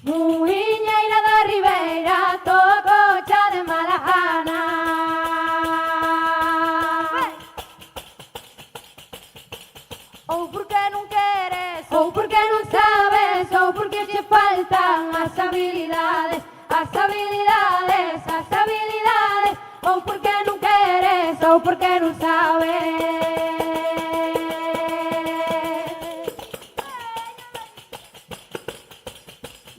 Muiñeira da Ribeira, tococha de mala gana. Ou porque non queres, ou porque non sabes, ou porque te faltan as habilidades, as habilidades, as habilidades. Ou porque non queres, ou porque non sabes.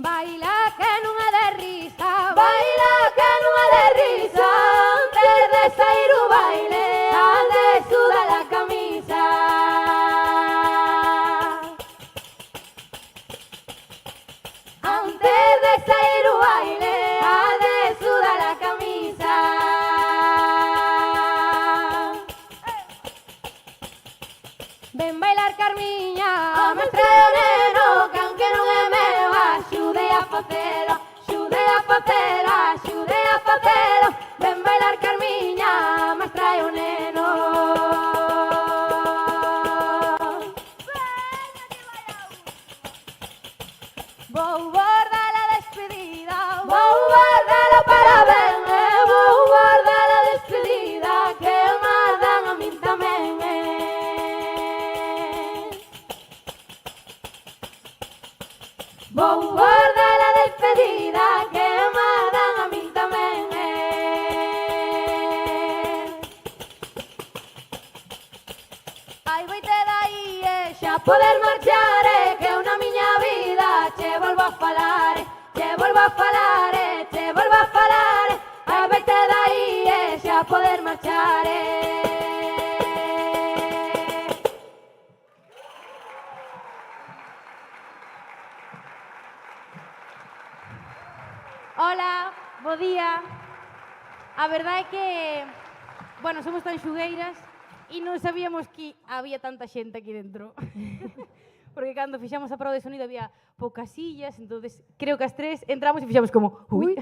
Baila que non é de risa, baila que non é de risa. Antes de sair o baile, antes suda la camisa. Antes de sair o baile, antes suda la camisa. Ven bailar Carmiña, a mestre o neno, que aunque non é meu, axude a facelo, axude a facelo, axude a facelo. Ven bailar Carmiña, a mestre o neno. Vou bordar a despedida, vou bordar o parabén, vou bordar a despedida, que me dan a min tamén. Vou bordar a despedida, que me dan a min tamén. Ai, voite dai, xa poder marchar, que eu na miña vida che volvo a falar, che volvo a falar, che volvo a falar. Ai, voite dai, xa poder marchar. Hola, bo día. A verdade é que, bueno, somos tan xugueiras e non sabíamos que había tanta xente aquí dentro. Porque cando fixamos a prova de sonido había poucas sillas, entonces creo que as tres entramos e fixamos como ui.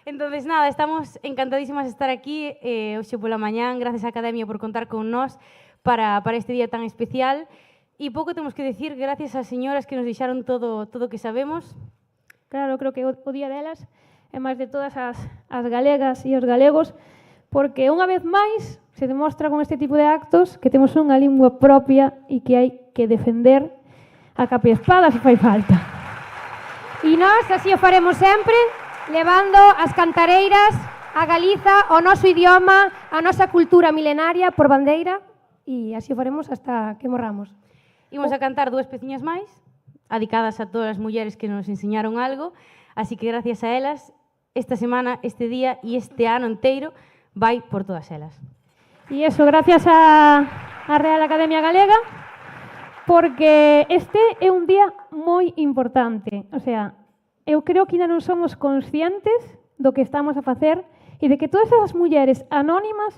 Entonces nada, estamos encantadísimas de estar aquí hoxe pola mañán, gracias á Academia por contar con nós para este día tan especial. E pouco temos que decir, gracias ás señoras que nos deixaron todo o que sabemos. Claro, creo que o día delas é máis de todas as galegas e os galegos, porque unha vez máis se demostra con este tipo de actos que temos unha lingua propia e que hai que defender a capa e espada se fai falta. E nós así o faremos sempre, levando as cantareiras, a Galiza, o noso idioma, a nosa cultura milenaria por bandeira, e así o faremos hasta que morramos. Imos a cantar dúas peciñas máis, dedicadas a todas as mulleres que nos enseñaron algo, así que gracias a elas, esta semana, este día e este ano inteiro vai por todas elas. E eso, gracias a Real Academia Galega, porque este é un día moi importante. O sea, eu creo que ainda non somos conscientes do que estamos a facer e de que todas esas mulleres anónimas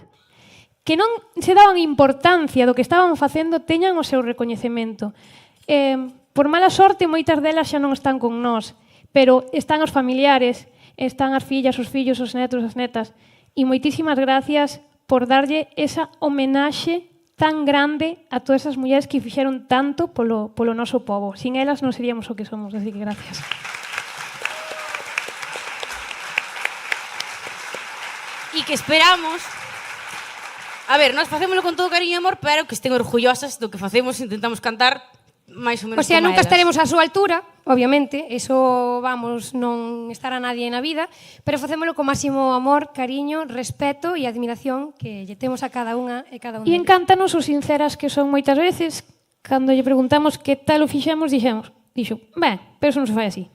que non se daban importancia do que estaban facendo teñan o seu recoñecemento. Por mala sorte, moitas delas xa non están con nós, pero están os familiares, están as fillas, os fillos, os netos, as netas. E moitísimas gracias por darlle esa homenaxe tan grande a todas esas mulleres que fixeron tanto polo noso povo. Sin elas non seríamos o que somos, así que gracias. E que esperamos... A ver, nós facémolo con todo cariño e amor, pero que estén orgullosas do que facemos, intentamos cantar máis ou menos O sea, como nunca elas. estaremos á súa altura, obviamente, eso, vamos, non estará nadie na vida, pero facémolo con máximo amor, cariño, respeto e admiración que lle temos a cada unha e cada un E deles. encántanos o sinceras que son moitas veces, cando lle preguntamos que tal o fixemos, dixo, ben, pero eso non se fai así.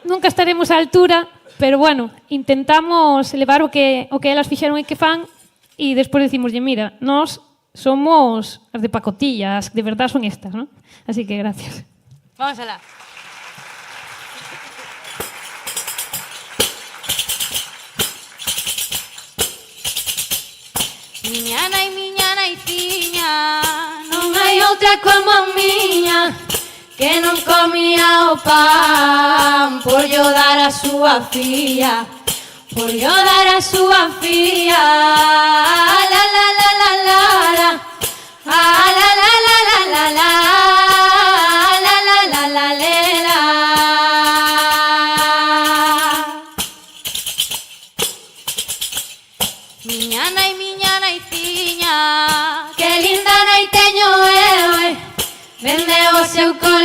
Nunca estaremos á altura, pero bueno, intentamos elevar o que elas fixeron e que fan, e despois decimoslle, mira, nós somos as de pacotilla, as que de verdad son estas, ¿no? Así que gracias. Vamos alá. Miña naiciña, non hai outra como a miña, que non comía o pan por yo dar a súa filla, por yo dar a súa filla. La la la la la la, la la la la la la, la la la la la la.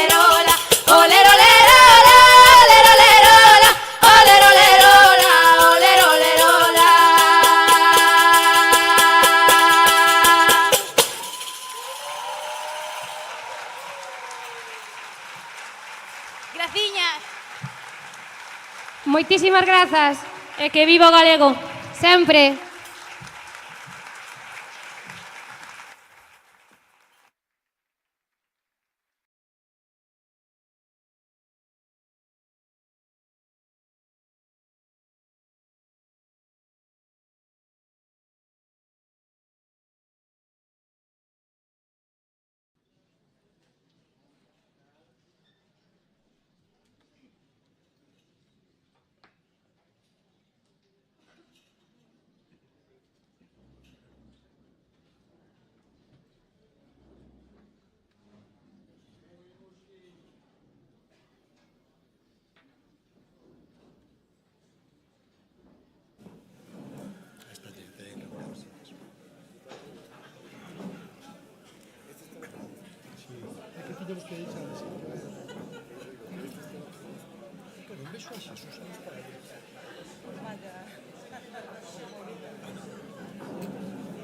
olerola, olerolerola, olerolerola, olerolerola, olerolerola. Graciñas. Moitísimas grazas. E que viva o galego. Sempre.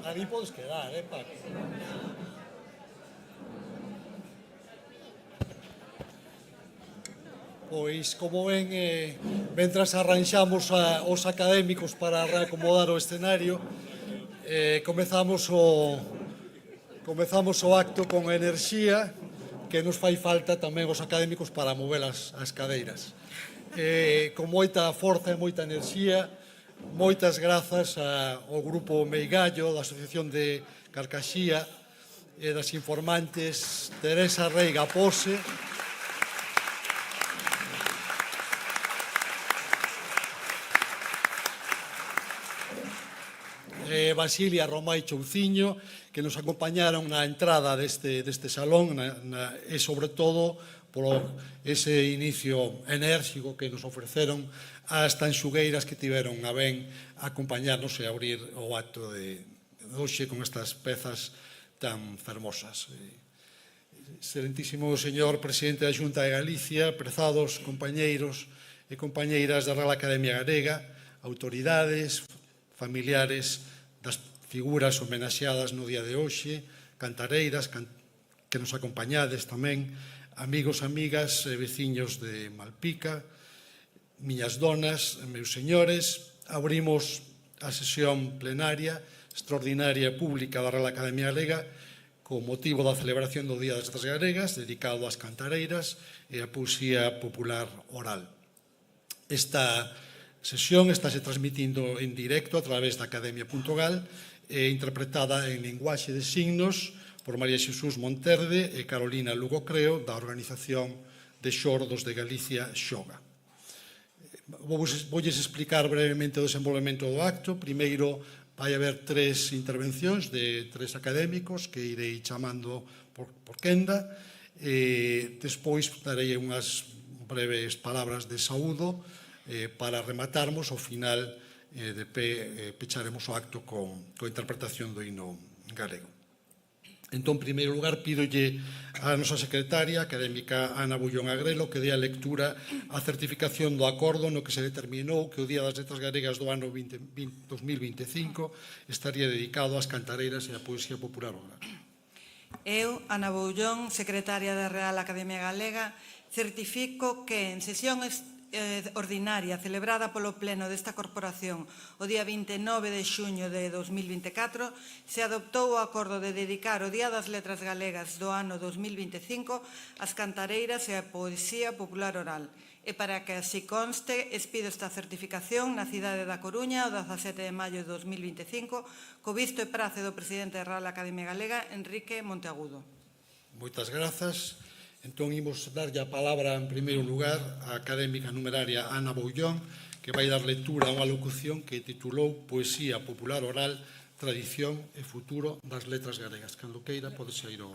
Ali podes quedar, Paco? Pois, como ven, mentras arranxamos os académicos para reacomodar o escenario, comezamos o acto con enerxía que nos fai falta tamén os académicos para mover as cadeiras. Con moita forza e moita enerxía, moitas grazas ao Grupo Meigallo, da Asociación de Carcaxía e das informantes Teresa Reiga Pose, Basilia Romai Chouciño, que nos acompañaron na entrada deste salón e, sobre todo, por ese inicio enérxico que nos ofreceron as tanxugueiras que tiveron a ben acompañarnos e abrir o acto de hoxe con estas pezas tan fermosas. Excelentísimo señor Presidente da Xunta de Galicia, prezados compañeiros e compañeiras da Real Academia Galega, autoridades, familiares das figuras homenaxeadas no día de hoxe, cantareiras que nos acompañades tamén, amigos, amigas e veciños de Malpica, miñas donas, meus señores, abrimos a sesión plenaria extraordinaria e pública da Real Academia Galega con motivo da celebración do Día das Letras Galegas, dedicado ás cantareiras e á poesía popular oral. Esta sesión estáse transmitindo en directo a través da academia.gal e interpretada en linguaxe de signos por María Xesús Monterde e Carolina Lugo Creo da Organización de Xordos de Galicia, Xoga. Voulles explicar brevemente o desenvolvemento do acto. Primeiro vai haber 3 intervencións de 3 académicos que irei chamando por quenda. Despois darei unhas breves palabras de saúdo para rematarmos ao final de pé, pecharemos o acto coa interpretación do himno galego. Entón, en primeiro lugar, pídolle á nosa secretaria académica Ana Bullón Agrelo que dé a lectura a certificación do acordo no que se determinou que o Día das Letras Galegas do ano 2025 estaría dedicado ás cantareiras e á poesía popular oral. Eu, Ana Bullón, secretaria da Real Academia Galega, certifico que en sesión ordinaria celebrada polo Pleno desta Corporación o día 29 de xuño de 2024 se adoptou o acordo de dedicar o Día das Letras Galegas do ano 2025 ás cantareiras e á poesía popular oral. E para que así conste, expido esta certificación na cidade da Coruña o 17 de maio de 2025 co visto e prace do Presidente da Real Academia Galega, Enrique Monteagudo. Moitas grazas. Entón, imos darlle a palabra, en primeiro lugar, á académica numeraria Ana Bullón, que vai dar lectura a unha locución que titulou Poesía popular oral, tradición e futuro das letras galegas. Cando queira, pode sair o...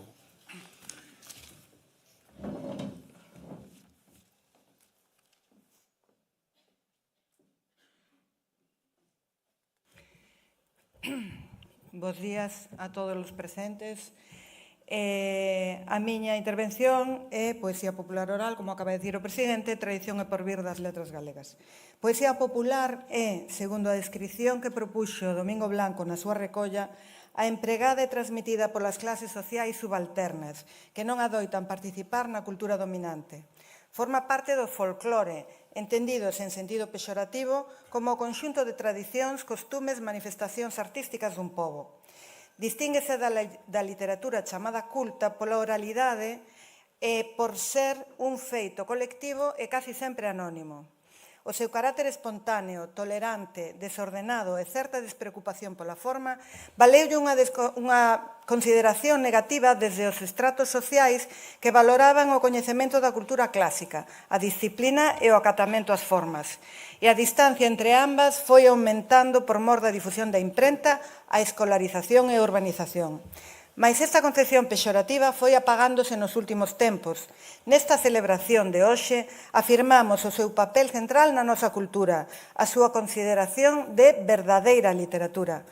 Bos días a todos os presentes. A miña intervención é Poesía popular oral, como acaba de dicir o presidente, tradición e porvir das letras galegas. Poesía popular é, segundo a descrición que propuxo Domingo Blanco na súa recolla, a empregada e transmitida polas clases sociais subalternas, que non adoitan participar na cultura dominante. Forma parte do folclore, entendidos en sentido pexorativo como o conxunto de tradicións, costumes, manifestacións artísticas dun pobo. Distínguese da literatura chamada culta pola oralidade e por ser un feito colectivo e casi sempre anónimo. O seu carácter espontáneo, tolerante, desordenado e certa despreocupación pola forma valeulle unha consideración negativa desde os estratos sociais que valoraban o coñecemento da cultura clásica, a disciplina e o acatamento ás formas. E a distancia entre ambas foi aumentando por mor da difusión da imprenta, a escolarización e a urbanización. Mais esta concepción pexorativa foi apagándose nos últimos tempos. Nesta celebración de hoxe afirmamos o seu papel central na nosa cultura, a súa consideración de verdadeira literatura.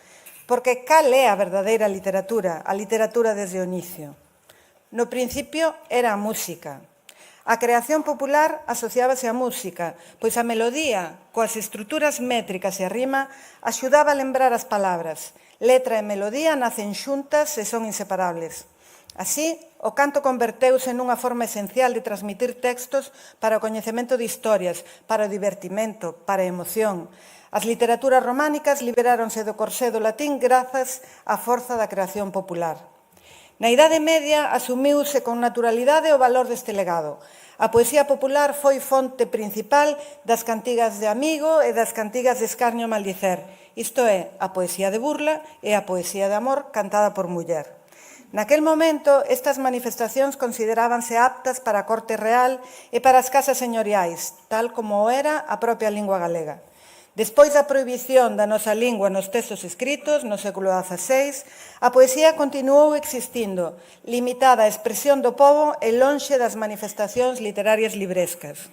Porque cal é a verdadeira literatura? A literatura desde o inicio. No principio era a música. A creación popular asociábase á música, pois a melodía, coas estruturas métricas e a rima, axudaba a lembrar as palabras. Letra e melodía nacen xuntas e son inseparables. Así, o canto converteuse nunha forma esencial de transmitir textos para o coñecemento de historias, para o divertimento, para a emoción. As literaturas románicas liberáronse do corsé do latín grazas á forza da creación popular. Na Idade Media asumiuse con naturalidade o valor deste legado. A poesía popular foi fonte principal das cantigas de amigo e das cantigas de escarnio e maldicer, isto é, a poesía de burla e a poesía de amor cantada por muller. Naquel momento, estas manifestacións considerábanse aptas para a corte real e para as casas señoriais, tal como o era a propia lingua galega. Despois da prohibición da nosa lingua nos textos escritos, no século XVI, a poesía continuou existindo, limitada á expresión do pobo e lonxe das manifestacións literarias librescas.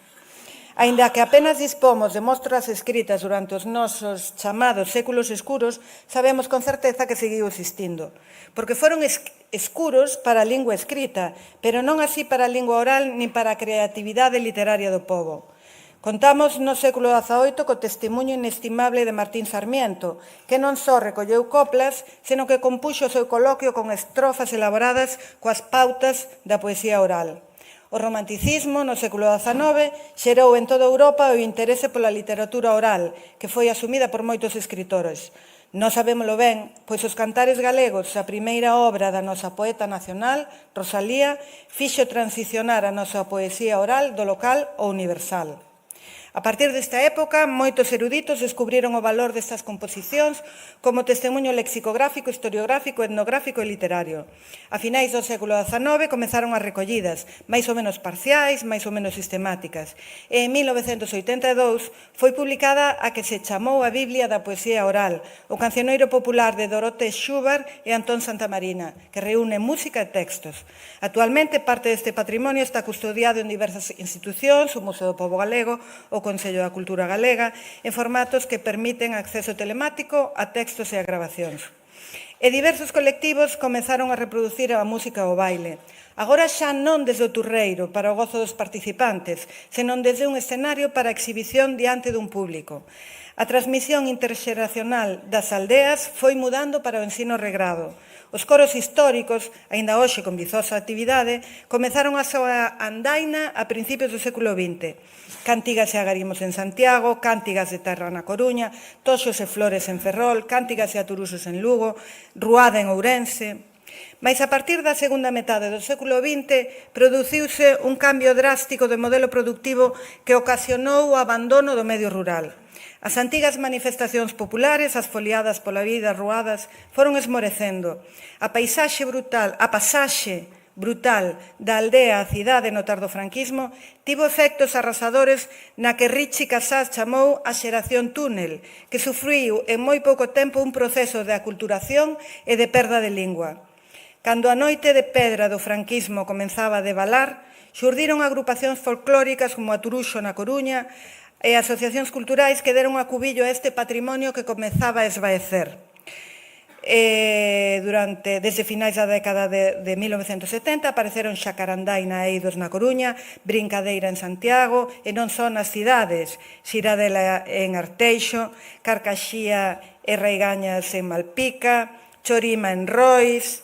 Aínda que apenas dispomos de mostras escritas durante os nosos chamados séculos escuros, sabemos con certeza que seguiu existindo, porque foron escuros para a lingua escrita, pero non así para a lingua oral nin para a creatividade literaria do pobo. Contamos no século XVIII co testemunho inestimable de Martín Sarmiento, que non só recolleu coplas, senón que compuxo o seu coloquio con estrofas elaboradas coas pautas da poesía oral. O romanticismo, no século XIX, xerou en toda Europa o interese pola literatura oral, que foi asumida por moitos escritores. Non sabémolo ben, pois os cantares galegos, a primeira obra da nosa poeta nacional, Rosalía, fixo transicionar a nosa poesía oral do local ao universal. A partir desta época, moitos eruditos descubriron o valor destas composicións como testemunho lexicográfico, historiográfico, etnográfico e literario. A finais do século XIX comezaron as recollidas, máis ou menos parciais, máis ou menos sistemáticas. E en 1982 foi publicada a que se chamou a Biblia da Poesía Oral, o cancioneiro popular de Dorothée Schubert e Antón Santamarina, que reúne música e textos. Actualmente, parte deste patrimonio está custodiado en diversas institucións, o Museo do Pobo Galego, o Consello da Cultura Galega, en formatos que permiten acceso telemático a textos e a grabacións. E diversos colectivos comezaron a reproducir a música e o baile. Agora xa non desde o turreiro para o gozo dos participantes, senón desde un escenario para a exhibición diante dun público. A transmisión interxeracional das aldeas foi mudando para o ensino regrado. Os coros históricos, aínda hoxe con vizosa actividade, comezaron a súa andaina a principios do século XX. Cántigas e agarimos en Santiago, cántigas de terra na Coruña, toxos e flores en Ferrol, cántigas e aturusos en Lugo, ruada en Ourense. Mais a partir da segunda metade do século XX produciuse un cambio drástico de modelo productivo que ocasionou o abandono do medio rural. As antigas manifestacións populares, as foliadas pola vida, ruadas, foron esmorecendo. A pasaxe brutal da aldea á cidade no tardofranquismo tivo efectos arrasadores na que Richie Casas chamou a xeración túnel, que sufriu en moi pouco tempo un proceso de aculturación e de perda de lingua. Cando a noite de pedra do franquismo comenzaba a devalar, xurdiron agrupacións folclóricas como a Turuxo na Coruña e asociacións culturais que deron acubillo a este patrimonio que comezaba a esvaecer. Desde finais da década de 1970 apareceron Xacarandai na Eidos na Coruña, Brincadeira en Santiago e non só nas cidades, Xiradela en Arteixo, Carcaxía e Raigañas en Malpica, Chorima en Rois,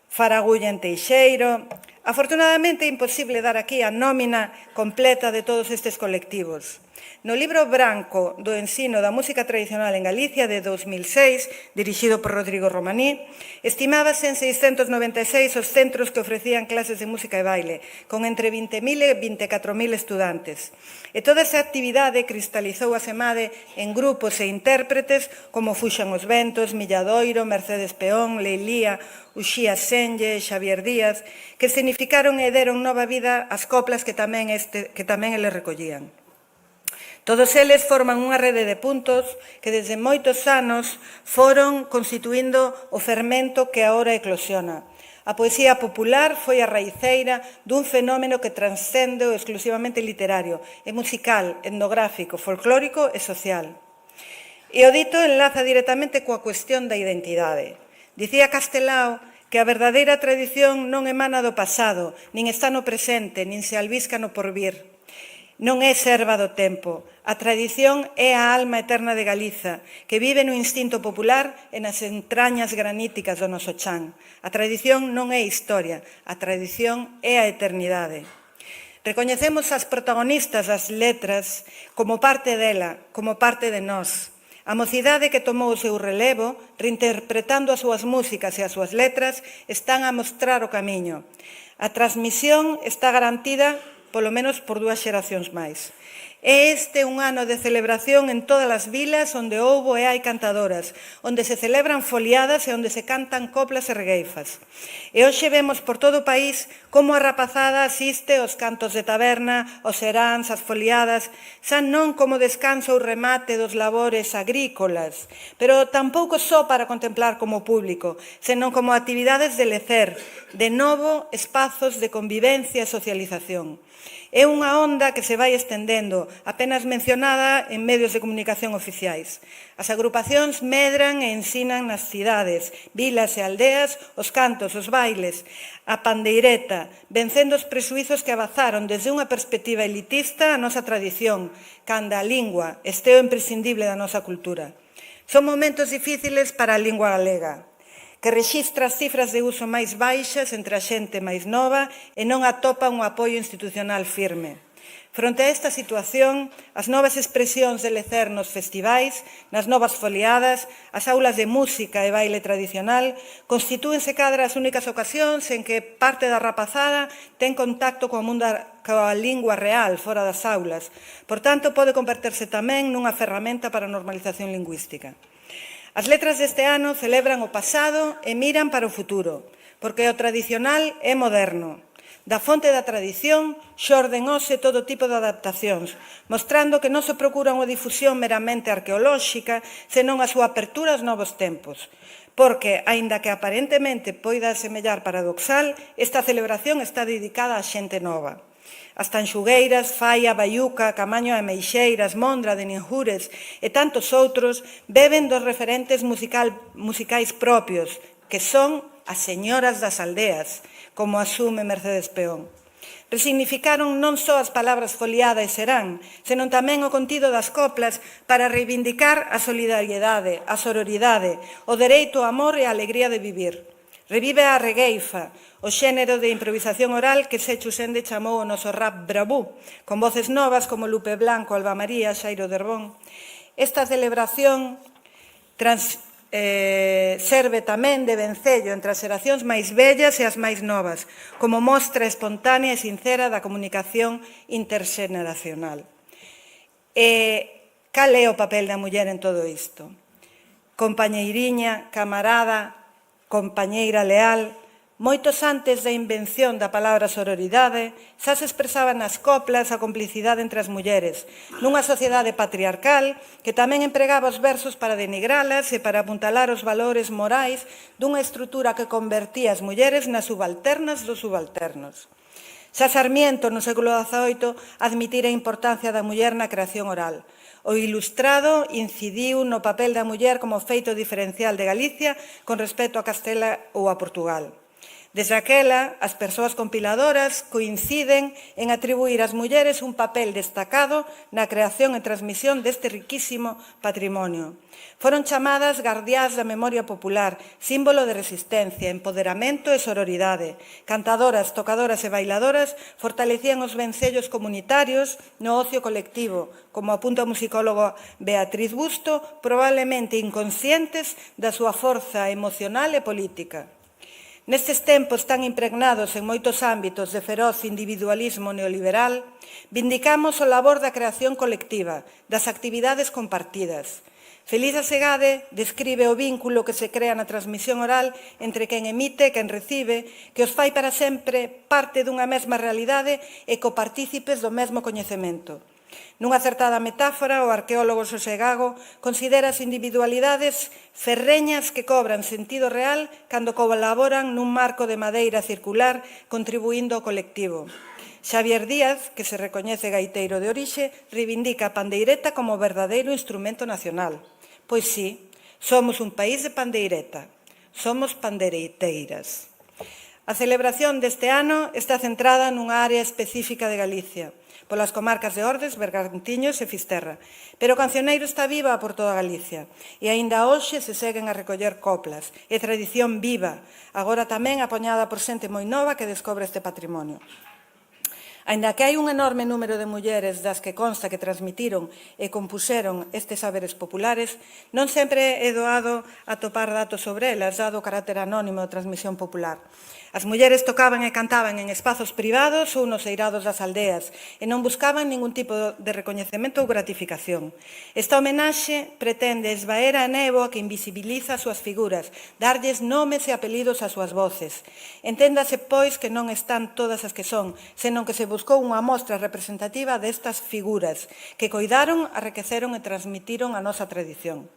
Faragulla en Teixeiro. Afortunadamente é imposible dar aquí a nómina completa de todos estes colectivos. No libro branco do ensino da música tradicional en Galicia de 2006, dirixido por Rodrigo Romaní, estimábase en 696 os centros que ofrecían clases de música e baile, con entre 20.000 e 24.000 estudantes. E toda esa actividade cristalizou a semade en grupos e intérpretes como Fuxan os Ventos, Milladoiro, Mercedes Peón, Leilía, Uxía Senlle, Xavier Díaz, que significaron e deron nova vida ás coplas que tamén eles recollían. Todos eles forman unha rede de puntos que desde moitos anos foron constituindo o fermento que agora eclosiona. A poesía popular foi a raiceira dun fenómeno que transcende o exclusivamente literario, é musical, etnográfico, folclórico e social. E o dito enlaza directamente coa cuestión da identidade. Dicía Castelao que a verdadeira tradición non emana do pasado, nin está no presente, nin se albisca no porvir. Non é serva do tempo. A tradición é a alma eterna de Galiza, que vive no instinto popular e nas entrañas graníticas do noso chan. A tradición non é historia, a tradición é a eternidade. Recoñecemos as protagonistas das letras como parte dela, como parte de nós. A mocidade que tomou o seu relevo, reinterpretando as súas músicas e as súas letras, están a mostrar o camiño. A transmisión está garantida polo menos por 2 xeracións máis. É este un ano de celebración en todas as vilas onde houbo e hai cantadoras, onde se celebran foliadas e onde se cantan coplas e regueifas. E hoxe vemos por todo o país como a rapazada asiste aos cantos de taberna, aos seráns, as foliadas, xa non como descanso ou remate dos labores agrícolas, pero tampouco só para contemplar como público, senón como actividades de lecer, de novo espazos de convivencia e socialización. É unha onda que se vai estendendo, apenas mencionada en medios de comunicación oficiais. As agrupacións medran e ensinan nas cidades, vilas e aldeas os cantos, os bailes, a pandeireta, vencendo os presuizos que avanzaron desde unha perspectiva elitista a nosa tradición, canda a lingua, esteo imprescindible da nosa cultura. Son momentos difíciles para a lingua galega, que rexistra as cifras de uso máis baixas entre a xente máis nova e non atopa un apoio institucional firme. Fronte a esta situación, as novas expresións de lecer nos festivais, nas novas foliadas, as aulas de música e baile tradicional, constitúense cadra as únicas ocasións en que parte da rapazada ten contacto coa lingua real fora das aulas. Por tanto, pode converterse tamén nunha ferramenta para a normalización lingüística. As letras deste ano celebran o pasado e miran para o futuro, porque o tradicional é moderno. Da fonte da tradición xorden hoxe todo tipo de adaptacións, mostrando que non se procura unha difusión meramente arqueolóxica, senón a súa apertura aos novos tempos. Porque, aínda que aparentemente poida semellar paradoxal, esta celebración está dedicada á xente nova. As Tanxugueiras, Faia, Baiuca, Camaño e Meixeiras, Mondra, de Ninjures e tantos outros beben dos referentes musicais propios, que son as señoras das aldeas, como asume Mercedes Peón. Resignificaron non só as palabras foliada e serán, senón tamén o contido das coplas para reivindicar a solidariedade, a sororidade, o dereito ao amor e a alegría de vivir. Revive a regueifa, o xénero de improvisación oral que Sechu Sende chamou o noso rap bravú, con voces novas como Lupe Blanco, Alba María, Xairo Derbón. Esta celebración serve tamén de vencello entre as xeracións máis vellas e as máis novas, como mostra espontánea e sincera da comunicación interxeneracional. Cal é o papel da muller en todo isto? Compañeiriña, camarada, compañeira leal, moitos antes da invención da palabra sororidade, xa se expresaba nas coplas a complicidade entre as mulleres, nunha sociedade patriarcal que tamén empregaba os versos para denigralas e para apuntalar os valores morais dunha estrutura que convertía as mulleres nas subalternas dos subalternos. Xa Sarmiento, no século XVIII, admitira a importancia da muller na creación oral. O Ilustrado incidiu no papel da muller como feito diferencial de Galicia con respecto a Castela ou a Portugal. Desde aquela, as persoas compiladoras coinciden en atribuir ás mulleres un papel destacado na creación e transmisión deste riquísimo patrimonio. Foron chamadas guardiás da memoria popular, símbolo de resistencia, empoderamento e sororidade. Cantadoras, tocadoras e bailadoras fortalecían os vencellos comunitarios no ocio colectivo, como apunta o musicólogo Beatriz Busto, probablemente inconscientes da súa forza emocional e política. Nestes tempos tan impregnados en moitos ámbitos de feroz individualismo neoliberal, vindicamos o labor da creación colectiva, das actividades compartidas. Feliz Asegade describe o vínculo que se crea na transmisión oral entre quen emite e quen recibe, que os fai para sempre parte dunha mesma realidade e copartícipes do mesmo coñecemento. Nunha acertada metáfora, o arqueólogo Xosé Gago considera as individualidades ferreñas que cobran sentido real cando colaboran nun marco de madeira circular contribuindo ao colectivo. Xavier Díaz, que se recoñece gaiteiro de orixe, reivindica a pandeireta como verdadeiro instrumento nacional. Pois sí, somos un país de pandeireta, somos pandeireteiras. A celebración deste ano está centrada nunha área específica de Galicia, polas comarcas de Ordes, Bergantiños e Fisterra. Pero o cancioneiro está viva por toda Galicia e aínda hoxe se seguen a recoller coplas. É tradición viva, agora tamén apoñada por xente moi nova que descobre este patrimonio. Aínda que hai un enorme número de mulleres das que consta que transmitiron e compuxeron estes saberes populares, non sempre é doado atopar datos sobre elas, dado o carácter anónimo da transmisión popular. As mulleres tocaban e cantaban en espazos privados ou nos eirados das aldeas e non buscaban ningún tipo de recoñecemento ou gratificación. Esta homenaxe pretende esvaer a néboa que invisibiliza as súas figuras, darlles nomes e apelidos ás súas voces. Enténdase, pois, que non están todas as que son, senón que se buscou unha mostra representativa destas figuras que coidaron, arrequeceron e transmitiron a nosa tradición.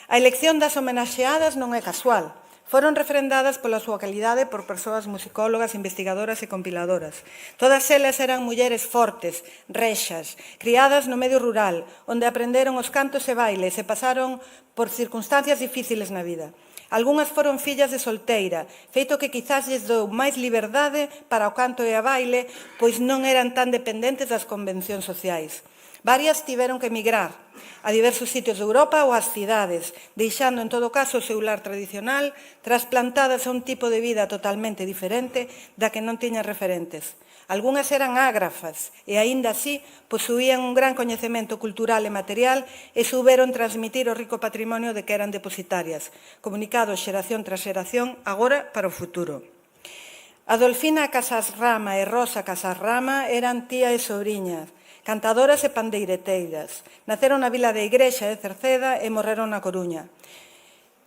A elección das homenaxeadas non é casual. Foron refrendadas pola súa calidade por persoas musicólogas, investigadoras e compiladoras. Todas elas eran mulleres fortes, rexas, criadas no medio rural, onde aprenderon os cantos e bailes e pasaron por circunstancias difíciles na vida. Algunhas foron fillas de solteira, feito que quizás lles dou máis liberdade para o canto e a baile, pois non eran tan dependentes das convencións sociais. Varias tiveron que emigrar a diversos sitios de Europa ou ás cidades, deixando en todo caso o seu lar tradicional, trasplantadas a un tipo de vida totalmente diferente da que non tiñan referentes. Algunhas eran ágrafas e, aínda así, posuían un gran coñecemento cultural e material e souberon transmitir o rico patrimonio de que eran depositarias, comunicados xeración tras xeración, agora para o futuro. Adolfina Casas Rama e Rosa Casas Rama eran tía e sobrinhas, cantadoras e pandeireteiras. Naceron na vila de Igrexa de Cerceda e morreron na Coruña.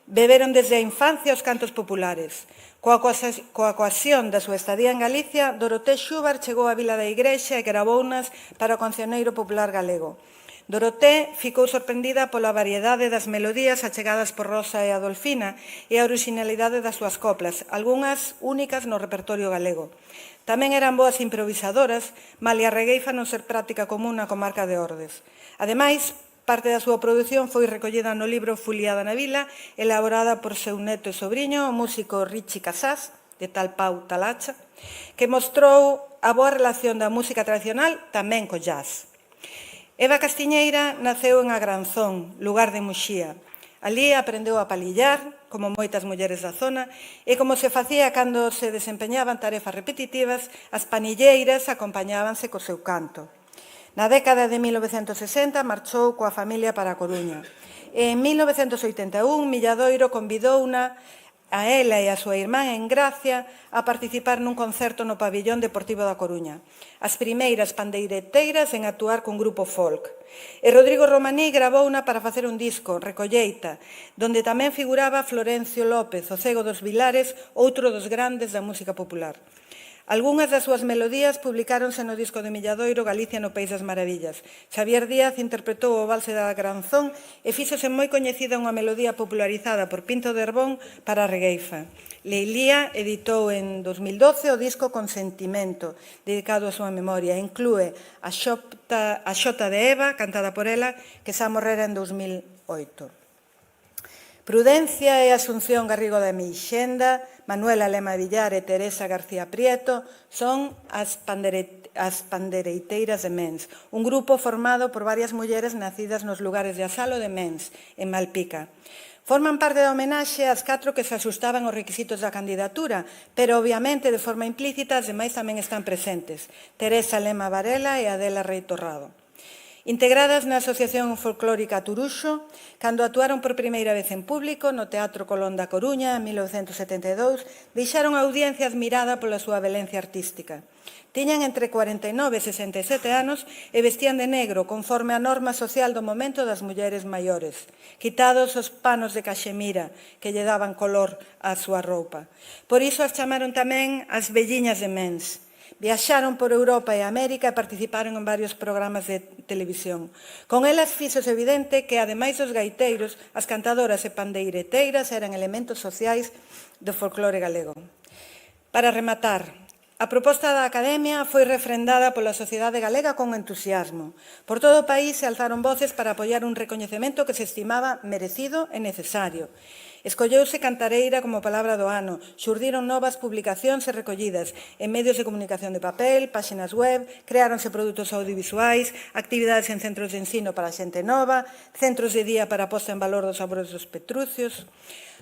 Beberon desde a infancia os cantos populares. Coa coacción da súa estadía en Galicia, Doroté Xúbar chegou á vila da Igrexa e gravounas para o cancioneiro popular galego. Doroté ficou sorprendida pola variedade das melodías achegadas por Rosa e Adolfina e a originalidade das súas coplas, algunhas únicas no repertorio galego. Tamén eran boas improvisadoras, malia a regueifa non ser práctica común na comarca de Ordes. Ademais, parte da súa produción foi recollida no libro Fuliada na Vila, elaborada por seu neto e sobrinho, o músico Richi Casás, de tal pau tal hacha, que mostrou a boa relación da música tradicional tamén co jazz. Eva Castiñeira naceu en Agranzón, lugar de Muxía. Alí aprendeu a palillar, como moitas mulleres da zona, e como se facía cando se desempeñaban tarefas repetitivas, as panilleiras acompañábanse co seu canto. Na década de 1960 marchou coa familia para a Coruña. E en 1981 Milladoiro convidouna a ela e a súa irmán en Gracia a participar nun concerto no pabillón deportivo da Coruña. As primeiras pandeireteiras en actuar cun grupo folk. E Rodrigo Romaní gravouna para facer un disco, Recolleita, donde tamén figuraba Florencio López, o cego dos Vilares, outro dos grandes da música popular. Algúnas das súas melodías publicáronse no disco de Milladoiro Galicia no País das Maravillas. Xavier Díaz interpretou o Valse da Granzón e fíxose moi coñecida unha melodía popularizada por Pinto de Herbón para a regueifa. Leilía editou en 2012 o disco Consentimento, dedicado á súa memoria. Inclúe a Xota de Eva, cantada por ela, que xa morrera en 2008. Prudencia e Asunción Garrigo da Meixenda, Manuela Lema Villar e Teresa García Prieto son as pandereiteiras de Mens, un grupo formado por varias mulleres nacidas nos lugares de Asalo de Mens, en Malpica. Forman parte da homenaxe ás 4 que se asustaban aos requisitos da candidatura, pero obviamente de forma implícita as demais tamén están presentes, Teresa Lema Varela e Adela Rei Torrado. Integradas na Asociación Folclórica Turuxo, cando actuaron por primeira vez en público no Teatro Colón da Coruña en 1972, deixaron a audiencia admirada pola súa velencia artística. Tiñan entre 49 e 67 anos e vestían de negro conforme a norma social do momento das mulleres maiores, quitados os panos de caxemira que lle daban color á súa roupa. Por iso as chamaron tamén as velliñas de Mens. Viaxaron por Europa e América e participaron en varios programas de televisión. Con elas fixose evidente que, ademais dos gaiteiros, as cantadoras e pandeireteiras eran elementos sociais do folclore galego. Para rematar, A proposta da Academia foi refrendada pola sociedade galega con entusiasmo. Por todo o país se alzaron voces para apoiar un recoñecemento que se estimaba merecido e necesario. Escolleuse Cantareira como palabra do ano, xurdiron novas publicacións e recollidas en medios de comunicación de papel, páxinas web, creáronse produtos audiovisuais, actividades en centros de ensino para a xente nova, centros de día para a posta en valor dos sabores dos petrucios.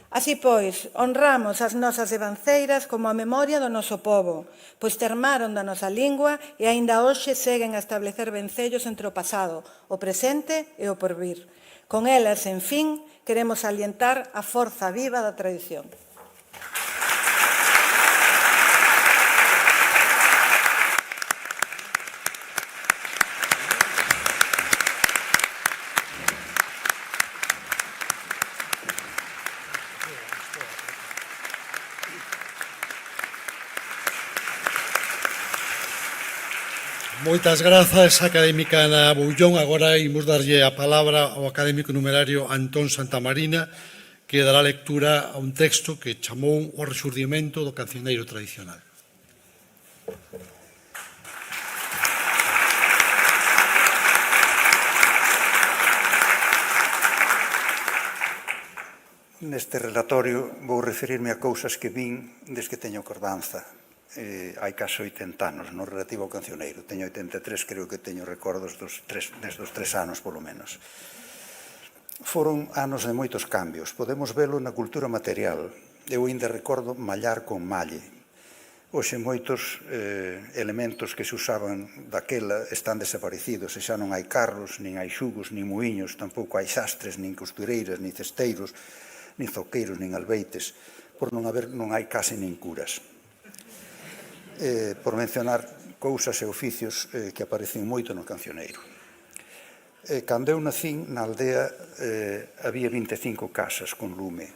Así pois, honramos as nosas devanceiras como a memoria do noso pobo, pois termaron da nosa lingua e aínda hoxe seguen a establecer vencellos entre o pasado, o presente e o porvir. Con elas, en fin, queremos alientar a forza viva da tradición. Moitas grazas, académica Ana Boullón. Agora imos darlle a palabra ao académico numerario Antón Santamarina, que dará lectura a un texto que chamou o resurdimento do cancioneiro tradicional. Neste relatorio vou referirme a cousas que vin desde que teño cordanza. Hai case 80 anos no relativo ao cancioneiro. Teño 83, creo que teño recordos desde os 3 anos, polo menos. Foron anos de moitos cambios. Podemos velo na cultura material. Eu ainda recordo mallar con malle. Hoxe moitos elementos que se usaban daquela están desaparecidos. E xa non hai carros, nin hai xugos, nin muiños, tampouco hai xastres, nin costureiras, nin cesteiros, nin zoqueiros, nin albeites. Por non hai case nin curas. Por mencionar cousas e oficios que aparecen moito no cancioneiro. Cando eu nacín, na aldea había 25 casas con lume.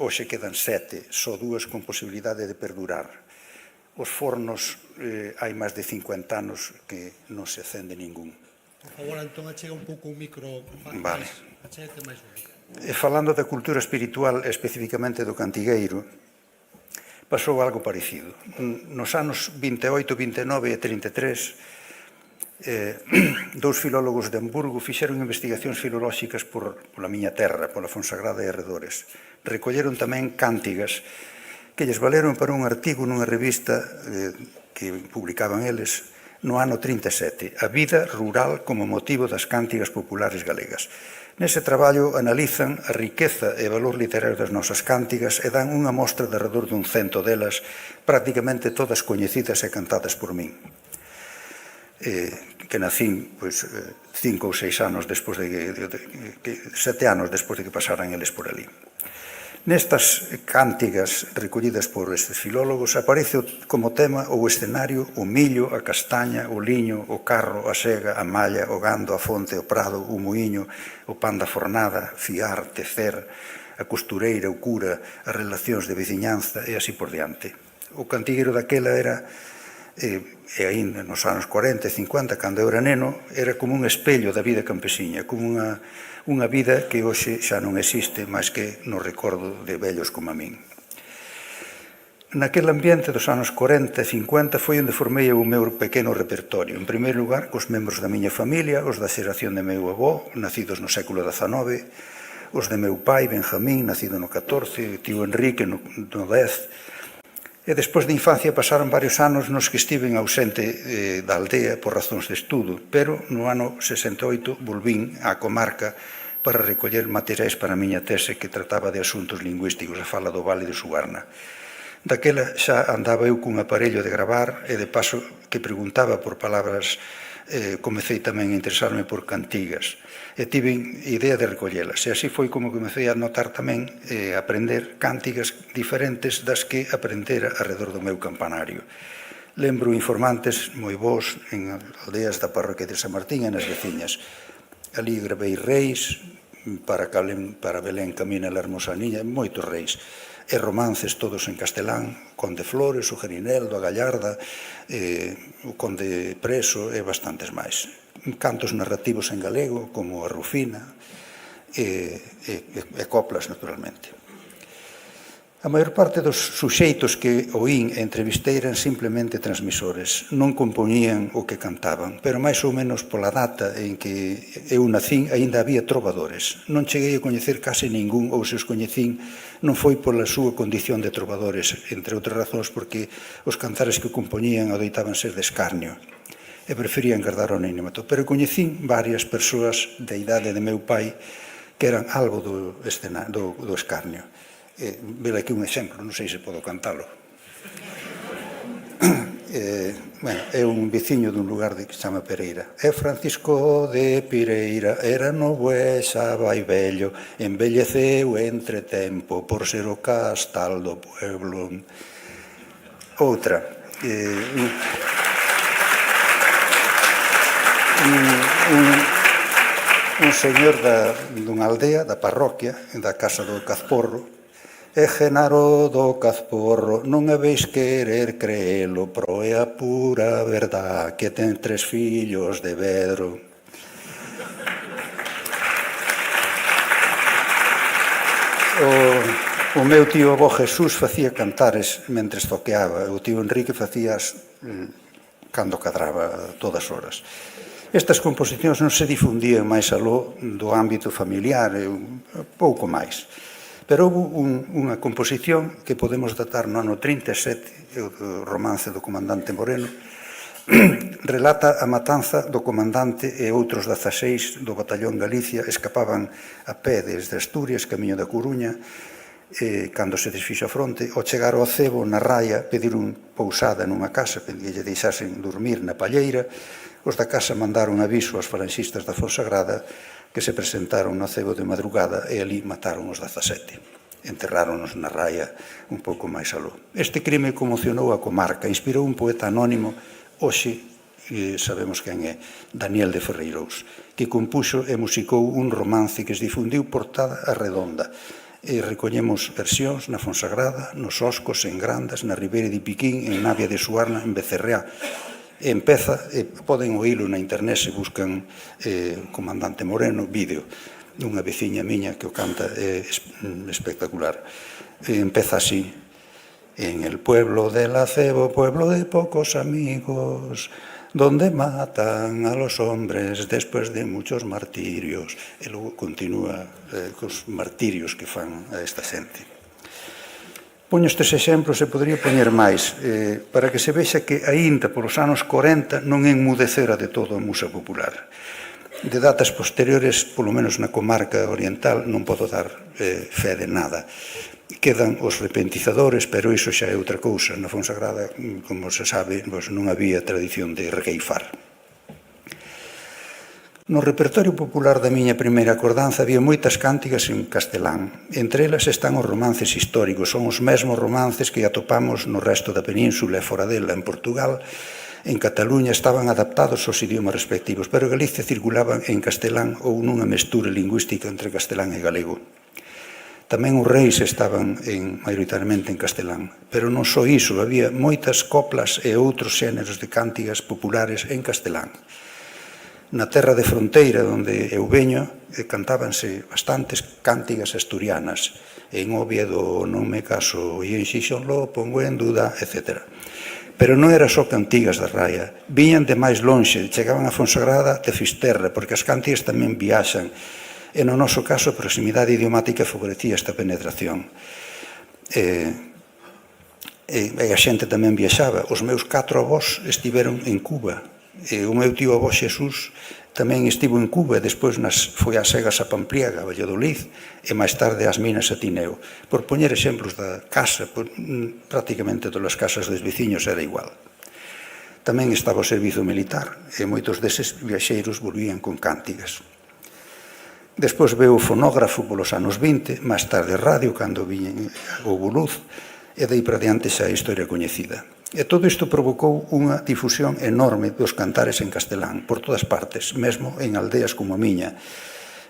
Hoxe quedan 7, só 2 con posibilidade de perdurar. Os fornos hai máis de 50 anos que non se acende ningún. Por favor, Antón, achega un pouco o micro. Vale. Achégate máis o micro. Falando da cultura espiritual, especificamente do cantigueiro, pasou algo parecido. Nos anos 28, 29 e 33, dous filólogos de Hamburgo fixeron investigacións filolóxicas pola miña terra, pola Fonsagrada e arredores. Recolleron tamén cántigas que lles valeron para un artigo nunha revista que publicaban eles no ano 37, A vida rural como motivo das cántigas populares galegas. Nese traballo analizan a riqueza e valor literario das nosas cántigas e dan unha mostra de alrededor dun 100 delas, prácticamente todas coñecidas e cantadas por min. Que nacín 5 ou 6 anos despois de 7 anos despois de que pasaran eles por ali. Nestas cántigas recollidas por estes filólogos aparece como tema o escenario o millo, a castaña, o liño, o carro, a sega, a malla, o gando, a fonte, o prado, o muiño, o pan da fornada, fiar, tecer, a costureira, o cura, as relacións de veciñanza e así por diante. O cantigueiro daquela era, e aínda nos anos 40 e 50, cando eu era neno, era como un espello da vida campesiña, como unha vida que hoxe xa non existe, máis que no recordo de vellos como a min. Naquele ambiente dos anos 40 e 50 foi onde formei o meu pequeno repertorio. En primeiro lugar, cos membros da miña familia, os da xeración de meu avó, nacidos no século XIX, os de meu pai, Benjamín, nacido no 14, tío Enrique, no 10. E despois de infancia pasaron varios anos nos que estiven ausente da aldea por razóns de estudo, pero no ano 68 volvín á comarca para recoller materiais para a miña tese que trataba de asuntos lingüísticos, a fala do Vale do Sugarna. Daquela xa andaba eu cun aparello de gravar e de paso que preguntaba por palabras, comecei tamén a interesarme por cantigas e tive idea de recollelas. E así foi como comecei a notar tamén a aprender cántigas diferentes das que aprendera alrededor do meu campanario. Lembro informantes moi bons en aldeas da parroquia de San Martín e nas veciñas. Ali gravei reis, para Belén camina la hermosa niña, moitos reis. E romances todos en castelán, Conde Flores, o Gerineldo, a Gallarda, o Conde Preso e bastantes máis. Cantos narrativos en galego, como a Rufina, e coplas, naturalmente. A maior parte dos suxeitos que oín e entrevistei eran simplemente transmisores. Non compoñían o que cantaban, pero máis ou menos pola data en que eu nacín aínda había trovadores. Non cheguei a coñecer case ningún, ou se os coñecín non foi pola súa condición de trovadores, entre outras razóns porque os cantares que compoñían adoitaban ser de escarnio e preferían guardar o anonimato. Pero coñecín varias persoas da idade de meu pai que eran algo do escarnio. Vela aquí un exemplo, non sei se podo cantalo. É un veciño dun lugar que se chama Pereira. É Francisco de Pireira, era novuesa, vai vello, embelleceu entre tempo por ser o castal do pueblo. Outra. Un señor dunha aldea, da parroquia, da casa do Cazporro, é Genaro do Cazporro, non habeis querer creelo, pro é a pura verdad que ten 3 fillos de vedro. O meu tío avó Jesús facía cantares mentres toqueaba, o tío Enrique facías cando cadraba todas horas. Estas composicións non se difundían máis aló do ámbito familiar, pouco máis. Pero houve unha composición que podemos datar no ano 37, o romance do comandante Moreno, relata a matanza do comandante e outros 16 do batallón Galicia escapaban a pé desde Asturias, camiño da Coruña, cando se desfixo a fronte, ao chegar ao cebo na raia, pediron pousada nunha casa, que lle deixasen dormir na palleira. Os da casa mandaron aviso aos falanxistas da Fonsagrada que se presentaron no cebo de madrugada e ali mataron os 17. Enterráronos na raia un pouco máis aló. Este crime conmocionou a comarca, inspirou un poeta anónimo, hoxe sabemos quen é, Daniel de Ferreirous, que compuxo e musicou un romance que se difundiu por toda a redonda. E recoñemos versións na Fonsagrada, nos Oscos, en Grandas, na Ribeira de Piquín, en Navia de Suarna, en Becerreá. Empeza, poden oílo na internet se buscan Comandante Moreno, vídeo dunha veciña miña que o canta, é espectacular. Empeza así: en el pueblo del acebo, pueblo de pocos amigos, donde matan a los hombres después de muchos martirios. E logo continúa cos martirios que fan a esta xente. Poño estes exemplos e podría poñer máis, para que se vexa que aínda polos anos 40 non enmudecera de todo a musa popular. De datas posteriores, polo menos na comarca oriental, non podo dar fe de nada. Quedan os repentizadores, pero iso xa é outra cousa. Na Fonsagrada, como se sabe, non había tradición de requeifar. No repertorio popular da miña primeira acordanza había moitas cántigas en castelán. Entre elas están os romances históricos. Son os mesmos romances que atopamos no resto da península e fora dela. En Portugal, en Cataluña, estaban adaptados aos idiomas respectivos, pero en Galicia circulaban en castelán ou nunha mestura lingüística entre castelán e galego. Tamén os reis estaban maioritariamente en castelán. Pero non só iso, había moitas coplas e outros xéneros de cántigas populares en castelán. Na terra de fronteira, onde eu veño, cantábanse bastantes cántigas asturianas. En Oviedo non me caso, e en Xixonló pongo en duda, etc. Pero non era só cantigas da raia. Viñan de máis lonxe, chegaban a Fonsagrada de Fisterra, porque as cántigas tamén viaxan. E no noso caso, a proximidade idiomática favorecía esta penetración. E a xente tamén viaxaba. Os meus 4 avós estiveron en Cuba. O meu tío avó Xesús tamén estivo en Cuba e despois foi ás Segas a Pampliega, a Valladolid, e máis tarde ás Minas a Tineo. Por poñer exemplos da casa, prácticamente todas as casas dos veciños era igual. Tamén estaba o servizo militar e moitos deses viaxeiros volvían con cántigas. Despois veu o fonógrafo polos anos 20, máis tarde radio, cando houve luz, e dai para diante xa a historia coñecida. E todo isto provocou unha difusión enorme dos cantares en castelán, por todas partes, mesmo en aldeas como a miña.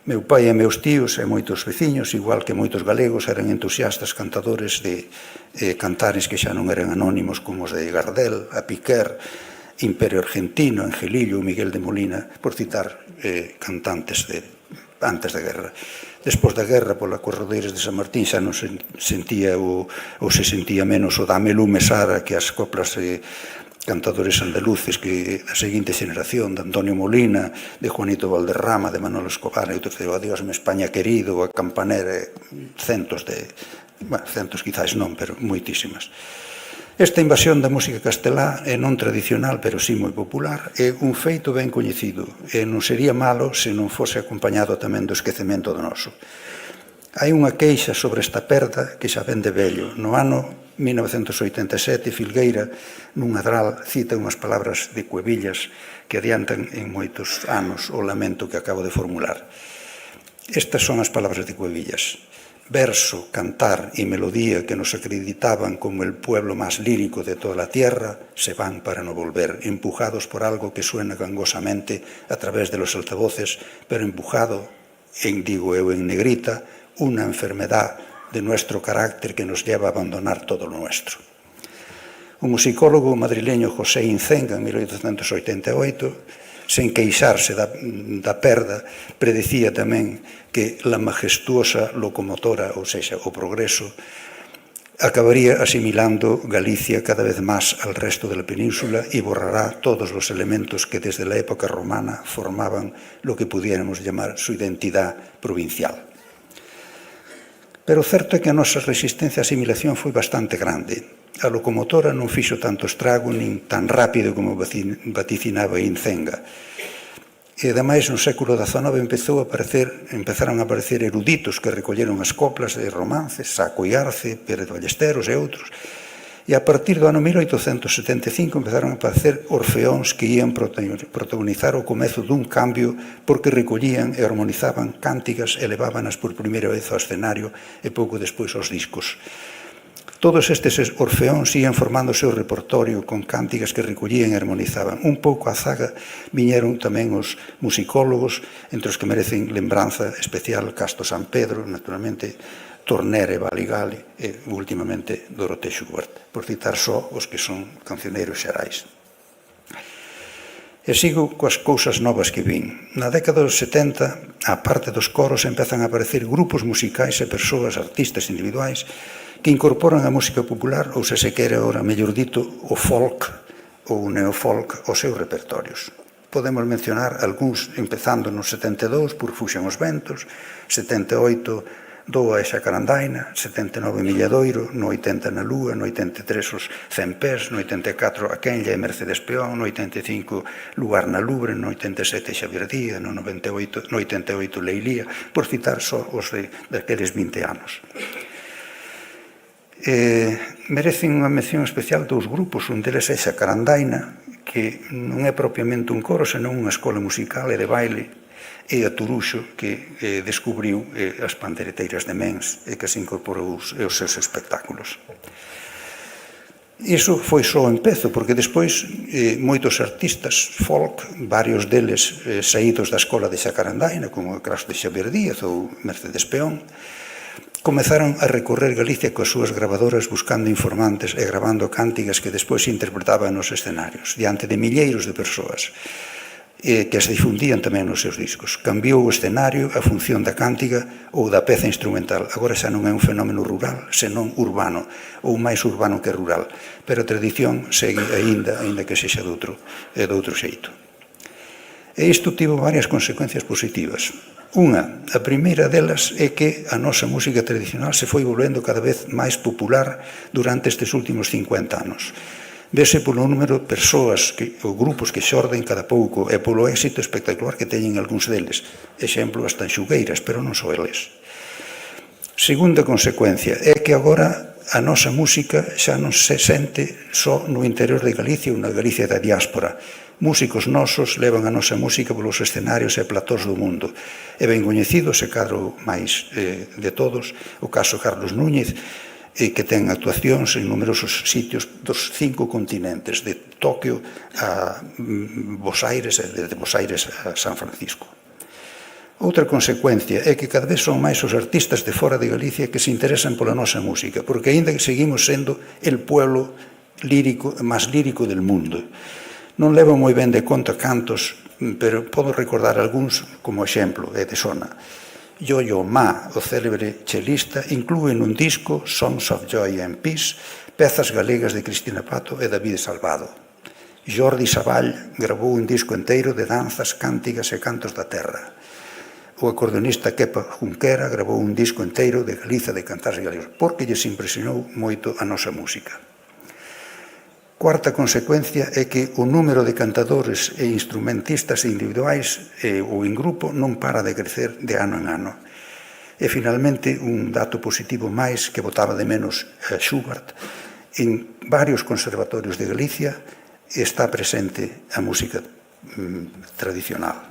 Meu pai e meus tíos e moitos veciños, igual que moitos galegos, eran entusiastas cantadores de cantares que xa non eran anónimos como os de Gardel, a Piquer, Imperio Argentino, Angelillo, Miguel de Molina, por citar cantantes antes da guerra. Despois da guerra pola Corredeiras de San Martín xa non se sentía ou se sentía menos o Dame Lume Sara que as coplas cantadores andaluces que da seguinte xeneración, de Antonio Molina, de Juanito Valderrama, de Manolo Escobar, e outros de Adiós me España querido, a Campanera, centos quizás non, pero moitísimas. Esta invasión da música castelá é non tradicional, pero sí moi popular, é un feito ben coñecido, e non sería malo se non fose acompañado tamén do esquecemento do noso. Hai unha queixa sobre esta perda que xa ven de vello. No ano 1987, Filgueira, nun adral, cita unhas palabras de Cuevillas que adiantan en moitos anos o lamento que acabo de formular. Estas son as palabras de Cuevillas. Verso, cantar y melodía que nos acreditaban como el pueblo más lírico de toda la tierra, se van para no volver, empujados por algo que suena gangosamente a través de los altavoces, pero empujado, digo eu en negrita, una enfermedad de nuestro carácter que nos lleva a abandonar todo lo nuestro. O musicólogo madrileño José Incenga, en 1888, sen queixarse da perda, predicía tamén que la majestuosa locomotora, ou seja, o progreso, acabaría asimilando Galicia cada vez máis al resto de la península e borrará todos los elementos que desde la época romana formaban lo que pudiéramos llamar su identidad provincial. Pero o certo é que a nosa resistencia a asimilación foi bastante grande. A locomotora non fixo tanto estrago nin tan rápido como vaticinaba Incenga. E, ademais, no século XIX empezaron a aparecer eruditos que recolleron as coplas de romances, Saco e Arce, Pérez Ballesteros e outros. E a partir do ano 1875 empezaron a aparecer orfeóns que ían protagonizar o comezo dun cambio porque recollían e harmonizaban cántigas e levábanas por primeira vez ao escenario e pouco despois aos discos. Todos estes orfeóns ían formando o seu repertorio con cántigas que recollían e harmonizaban. Un pouco á zaga viñeron tamén os musicólogos, entre os que merecen lembranza especial Casto San Pedro, naturalmente Tornere, Baligali e, últimamente, Dorotea Schubert, por citar só os que son cancioneiros xerais. E sigo coas cousas novas que vin. Na década dos 70, á parte dos coros, empezan a aparecer grupos musicais e persoas, artistas individuais, que incorporan a música popular, ou se quere ora, mellor dito, o folk ou o neofolk aos seus repertorios. Podemos mencionar algúns, empezando no 72, por Fuxan os Ventos, 78, Doa e Xacarandaina, 79 Milladoiro, no 80 na Lúa, no 83 os 100 pés, no 84 a Quenlla e Mercedes Peón, no 85 Lugar na Lubre, no 87 Xavier Díaz, no 88 Leilía, por citar só os daqueles 20 anos. Merecen unha mención especial dous grupos, un deles é Xacarandaina, que non é propiamente un coro, senón unha escola musical e de baile, e a Turuxo, que descubriu as pandereteiras de Mens e que se incorporou aos seus espectáculos. Iso foi só o empezo, porque despois moitos artistas folk, varios deles saídos da escola de Xacarandaina, como o caso de Xavier Díaz ou Mercedes Peón, comezaron a recorrer Galicia coas súas gravadoras buscando informantes e gravando cántigas que despois se interpretaban nos escenarios, diante de milleiros de persoas, que as difundían tamén nos seus discos. Cambiou o escenario, a función da cántiga ou da peza instrumental. Agora xa non é un fenómeno rural, senón urbano, ou máis urbano que rural. Pero a tradición segue aínda que sexa de outro xeito. E isto tivo varias consecuencias positivas. A primeira delas é que a nosa música tradicional se foi volvendo cada vez máis popular durante estes últimos 50 anos. Vese polo número de persoas ou grupos que xorden cada pouco e polo éxito espectacular que teñen algúns deles. Exemplo, as tanxugueiras, pero non só eles. Segunda consecuencia é que agora a nosa música xa non se sente só no interior de Galicia ou na Galicia da diáspora. Músicos nosos levan a nosa música polos escenarios e platós do mundo. É ben coñecido, se cadro máis de todos, o caso Carlos Núñez, que ten actuacións en numerosos sitios dos 5 continentes, de Tóquio a Bos Aires e desde Bos Aires a San Francisco. Outra consecuencia é que cada vez son máis os artistas de fora de Galicia que se interesan pola nosa música, porque aínda que seguimos sendo el pueblo máis lírico del mundo. Non levo moi ben de conta cantos, pero podo recordar algúns como exemplo, de sona. Yo-Yo Ma, o célebre chelista, inclúe nun disco Songs of Joy and Peace pezas galegas de Cristina Pato e David Salvado. Jordi Savall grabou un disco enteiro de danzas, cántigas e cantos da terra. O acordeonista Kepa Junquera grabou un disco enteiro de Galiza de cantares galegos, porque lles impresionou moito a nosa música. Cuarta consecuencia é que o número de cantadores e instrumentistas individuais ou en grupo non para de crecer de ano en ano. E, finalmente, un dato positivo máis que botaba de menos Schubert, en varios conservatorios de Galicia está presente a música tradicional.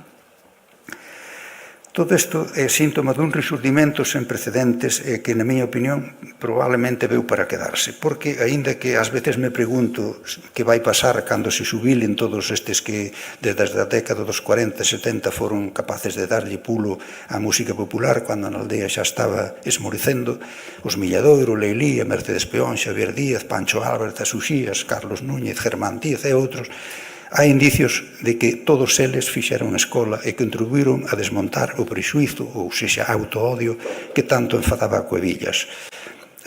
Todo isto é síntoma dun resurdimento sen precedentes e que, na miña opinión, probablemente veu para quedarse, porque, aínda que ás veces me pregunto que vai pasar cando se xubilen todos estes que, desde a década dos 40 e 70, foron capaces de darlle pulo á música popular, cando na aldea xa estaba esmorecendo, os Milladoiro, Leilía, Mercedes Peón, Xavier Díaz, Pancho Álvarez, Asuxías, Carlos Núñez, Germán Díaz e outros, hai indicios de que todos eles fixeron escola e contribuíron a desmontar o prexuízo, ou sexa, auto-odio, que tanto enfadaba a Cuevillas.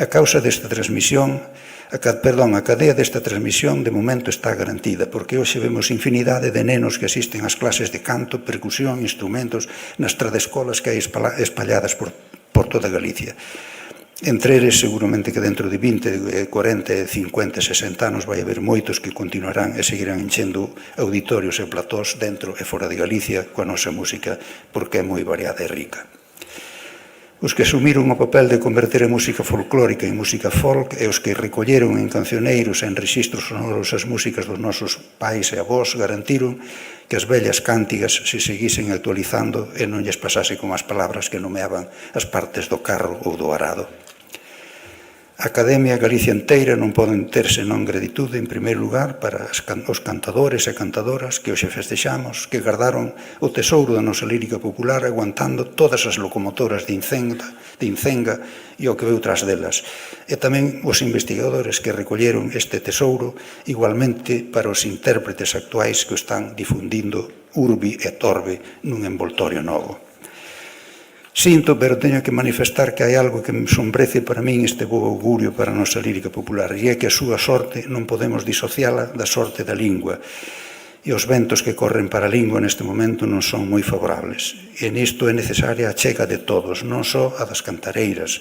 A causa desta transmisión, a cadea desta transmisión de momento está garantida, porque hoxe vemos infinidade de nenos que asisten ás clases de canto, percusión, instrumentos, nas tradescolas que hai espalladas por toda Galicia. Entre eles, seguramente que dentro de 20, 40, 50, 60 anos vai haber moitos que continuarán e seguirán enchendo auditorios e platós dentro e fora de Galicia coa nosa música, porque é moi variada e rica. Os que asumiron o papel de converter a música folclórica en música folk e os que recolleron en cancioneiros e en rexistros sonoros as músicas dos nosos pais e avós garantiron que as vellas cántigas se seguisen actualizando e non lles pasase como as palabras que nomeaban as partes do carro ou do arado. A Academia Galicia inteira non poden ter senón gratitude, en primeiro lugar, para os cantadores e cantadoras que hoxe festexamos, que guardaron o tesouro da nosa lírica popular aguantando todas as locomotoras de Incenga e o que veu tras delas. E tamén os investigadores que recolleron este tesouro, igualmente para os intérpretes actuais que o están difundindo urbi e torbe nun envoltorio novo. Sinto, pero teño que manifestar que hai algo que me sombrece para min este bo augurio para a nosa lírica popular, e é que a súa sorte non podemos disociala da sorte da lingua, e os ventos que corren para a lingua neste momento non son moi favorables. E nisto é necesaria a chega de todos, non só a das cantareiras.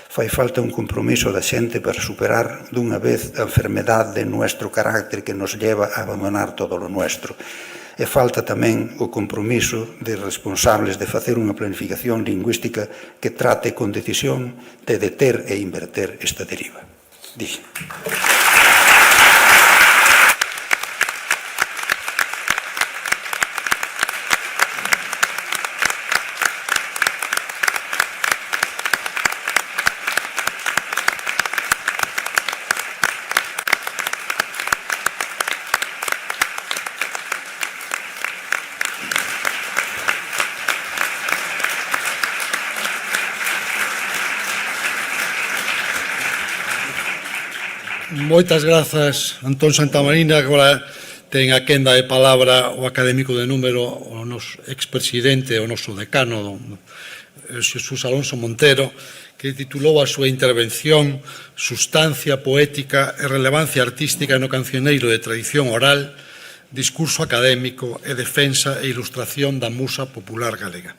Fai falta un compromiso da xente para superar dunha vez a enfermedade de nuestro carácter que nos lleva a abandonar todo lo nuestro. E falta tamén o compromiso de responsables de facer unha planificación lingüística que trate con decisión de deter e inverter esta deriva. Dixe. Moitas grazas, Antón Santamarina. Agora ten a quenda de palabra o académico de número, o noso expresidente, o noso decano, Xesús Alonso Montero, que titulou a súa intervención Sustancia poética e relevancia artística no cancioneiro de tradición oral, discurso académico e defensa e ilustración da musa popular galega.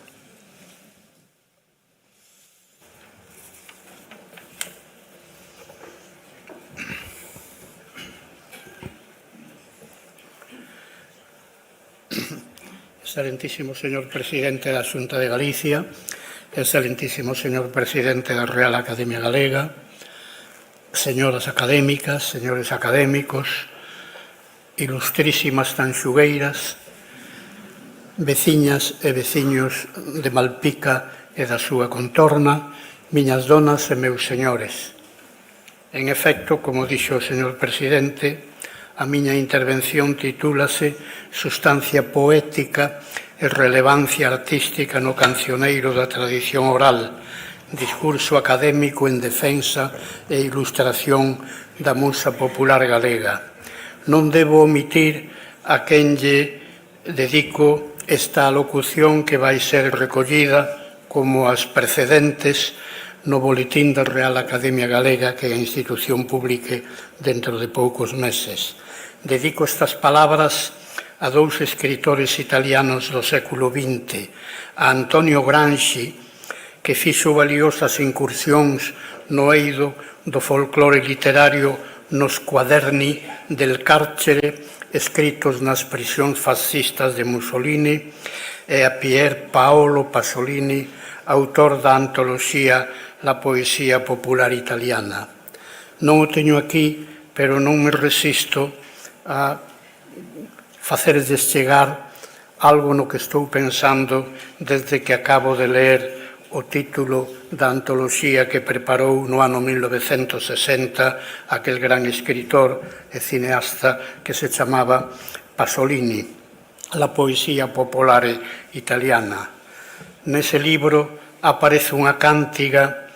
Excelentísimo señor presidente da Xunta de Galicia, excelentísimo señor presidente da Real Academia Galega, señoras académicas, señores académicos, ilustrísimas tanxugueiras, veciñas e veciños de Malpica e da súa contorna, miñas donas e meus señores. En efecto, como dixo o señor presidente, a miña intervención titúlase Sustancia poética e relevancia artística no cancioneiro da tradición oral, discurso académico en defensa e ilustración da musa popular galega. Non debo omitir a quen lle dedico esta alocución que vai ser recollida como as precedentes no Boletín da Real Academia Galega, que é a institución pública dentro de poucos meses. Dedico estas palabras a dous escritores italianos do século XX, a Antonio Gramsci, que fixo valiosas incursións no eido do folclore literario nos cuaderni del carcere escritos nas prisións fascistas de Mussolini, e a Pier Paolo Pasolini, autor da antoloxía La poesía popular italiana. Non o teño aquí, pero non me resisto a facerlles chegar algo no que estou pensando desde que acabo de ler o título da antoloxía que preparou no ano 1960 aquel gran escritor e cineasta que se chamaba Pasolini, La poesía popular italiana. Nese libro aparece unha cántiga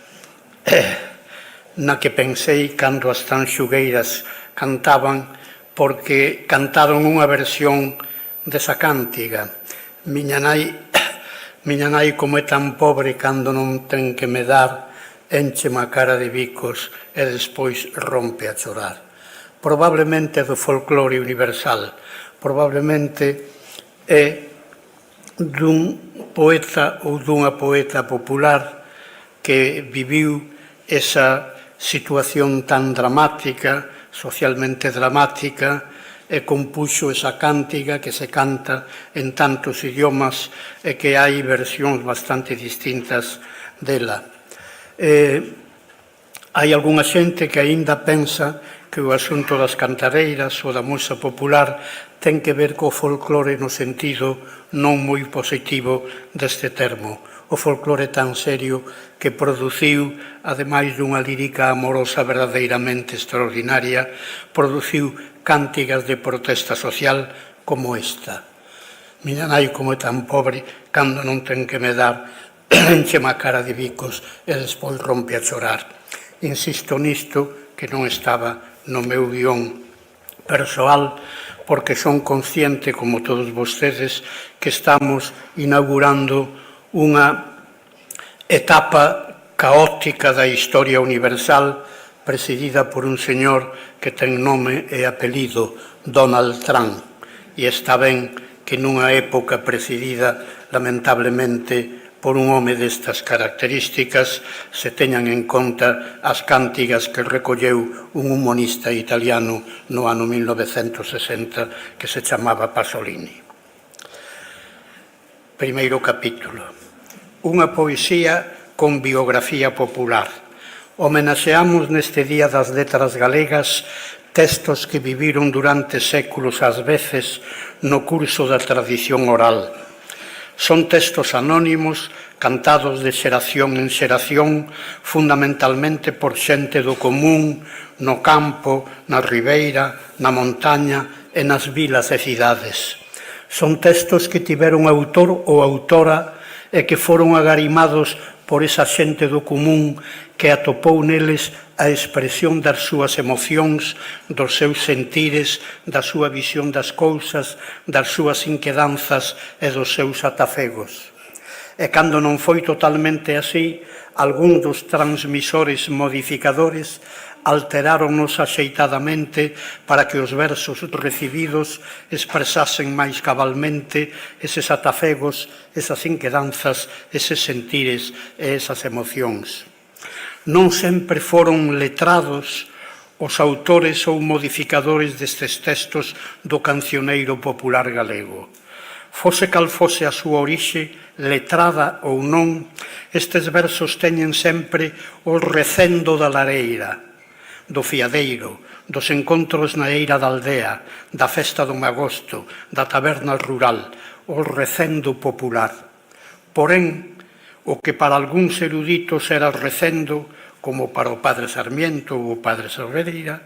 na que pensei cando as tanxugueiras cantaban, porque cantaron unha versión desa cántiga. Miña nai, como é tan pobre cando non ten que me dar, encheme a cara de bicos e despois rompe a chorar. Probablemente do folclore universal, probablemente é dun poeta ou dunha poeta popular que viviu esa situación tan dramática, socialmente dramática, e compuxo esa cántiga que se canta en tantos idiomas e que hai versións bastante distintas dela. Hai algunha xente que aínda pensa que o asunto das cantareiras ou da música popular ten que ver co folclore no sentido non moi positivo deste termo. O folclore tan serio que produciu, ademais dunha lírica amorosa verdadeiramente extraordinaria, produciu cántigas de protesta social como esta. Miña nai, como é tan pobre, cando non ten que me dar, encheme a cara de bicos e despois rompe a chorar. Insisto nisto, que non estaba no meu guión persoal, porque son consciente, como todos vostedes, que estamos inaugurando unha etapa caótica da historia universal presidida por un señor que ten nome e apelido Donald Trump, e está ben que nunha época presidida lamentablemente por un home destas características se teñan en conta as cántigas que recolleu un humanista italiano no ano 1960 que se chamaba Pasolini. Primeiro capítulo. Unha poesía con biografía popular. Homenaxeamos neste Día das Letras Galegas textos que viviron durante séculos ás veces no curso da tradición oral. Son textos anónimos, cantados de xeración en xeración, fundamentalmente por xente do común, no campo, na ribeira, na montaña e nas vilas e cidades. Son textos que tiveron autor ou autora e que foron agarimados por esa xente do común que atopou neles a expresión das súas emocións, dos seus sentires, da súa visión das cousas, das súas inquedanzas e dos seus atafegos. E cando non foi totalmente así, algún dos transmisores modificadores alteráronnos axeitadamente para que os versos recibidos expresasen máis cabalmente eses atafegos, esas inquedanzas, eses sentires e esas emocións. Non sempre foron letrados os autores ou modificadores destes textos do cancioneiro popular galego. Fose cal fose a súa orixe, letrada ou non, estes versos teñen sempre o recendo da lareira, do fiadeiro, dos encontros na eira da aldea, da festa do magosto, da taberna rural, o recendo popular. Porén, o que para algúns eruditos era recendo, como para o padre Sarmiento ou o padre Salveira,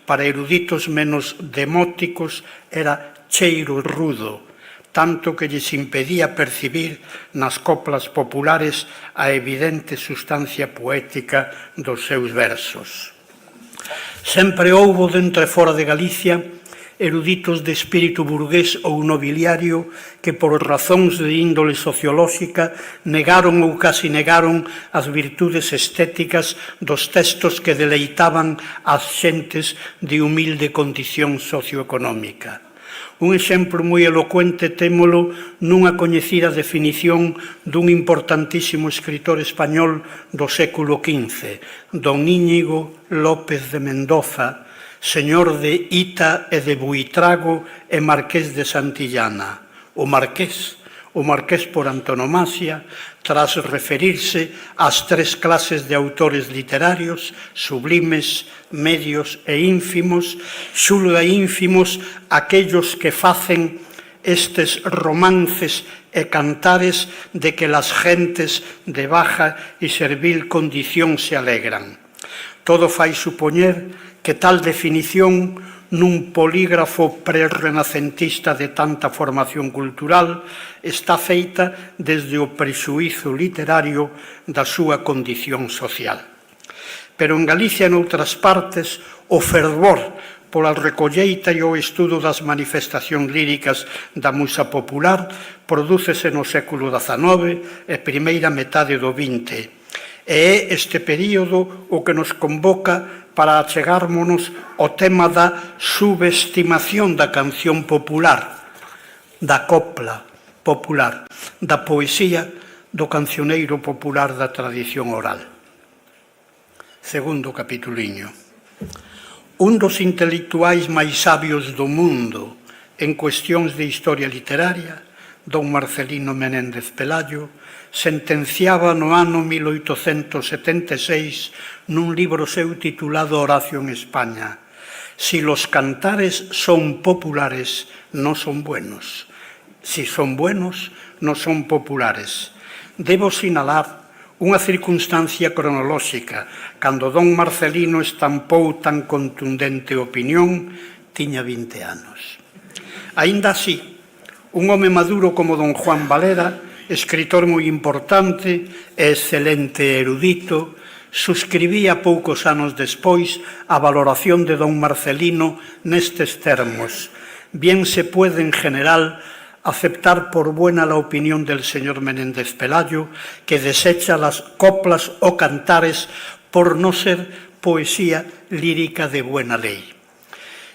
para eruditos menos demóticos era cheiro rudo, tanto que lles impedía percibir nas coplas populares a evidente sustancia poética dos seus versos. Sempre houbo dentro e fora de Galicia eruditos de espírito burgués ou nobiliario que por razóns de índole sociolóxica negaron ou casi negaron as virtudes estéticas dos textos que deleitaban as xentes de humilde condición socioeconómica. Un exemplo moi elocuente témolo nunha coñecida definición dun importantísimo escritor español do século XV, don Íñigo López de Mendoza, señor de Ita e de Buitrago e marqués de Santillana. O marqués por antonomasia, tras referirse ás tres clases de autores literarios, sublimes, medios e ínfimos, xulga ínfimos aquellos que facen estes romances e cantares de que las gentes de baja e servil condición se alegran. Todo fai supoñer que tal definición nun polígrafo prerrenacentista de tanta formación cultural está feita desde o prexuízo literario da súa condición social. Pero en Galicia e noutras partes o fervor pola recolleita e o estudo das manifestacións líricas da musa popular prodúcese no século XIX e primeira metade do XX. E é este período o que nos convoca para achegármonos ao tema da subestimación da canción popular, da copla popular, da poesía, do cancioneiro popular da tradición oral. Segundo capituliño. Un dos intelectuais máis sabios do mundo en cuestións de historia literaria, don Marcelino Menéndez Pelayo, sentenciaba no ano 1876 nun libro seu titulado Horacio en España: si los cantares son populares, no son buenos. Si son buenos, no son populares. Debo sinalar unha circunstancia cronolóxica. Cando don Marcelino estampou tan contundente opinión, tiña 20 anos. Aínda así, un home maduro como don Juan Valera, escritor moi importante e excelente erudito, suscribía poucos anos despois a valoración de don Marcelino nestes termos: bien se puede en general aceptar por buena la opinión del señor Menéndez Pelayo, que desecha las coplas o cantares por no ser poesía lírica de buena ley.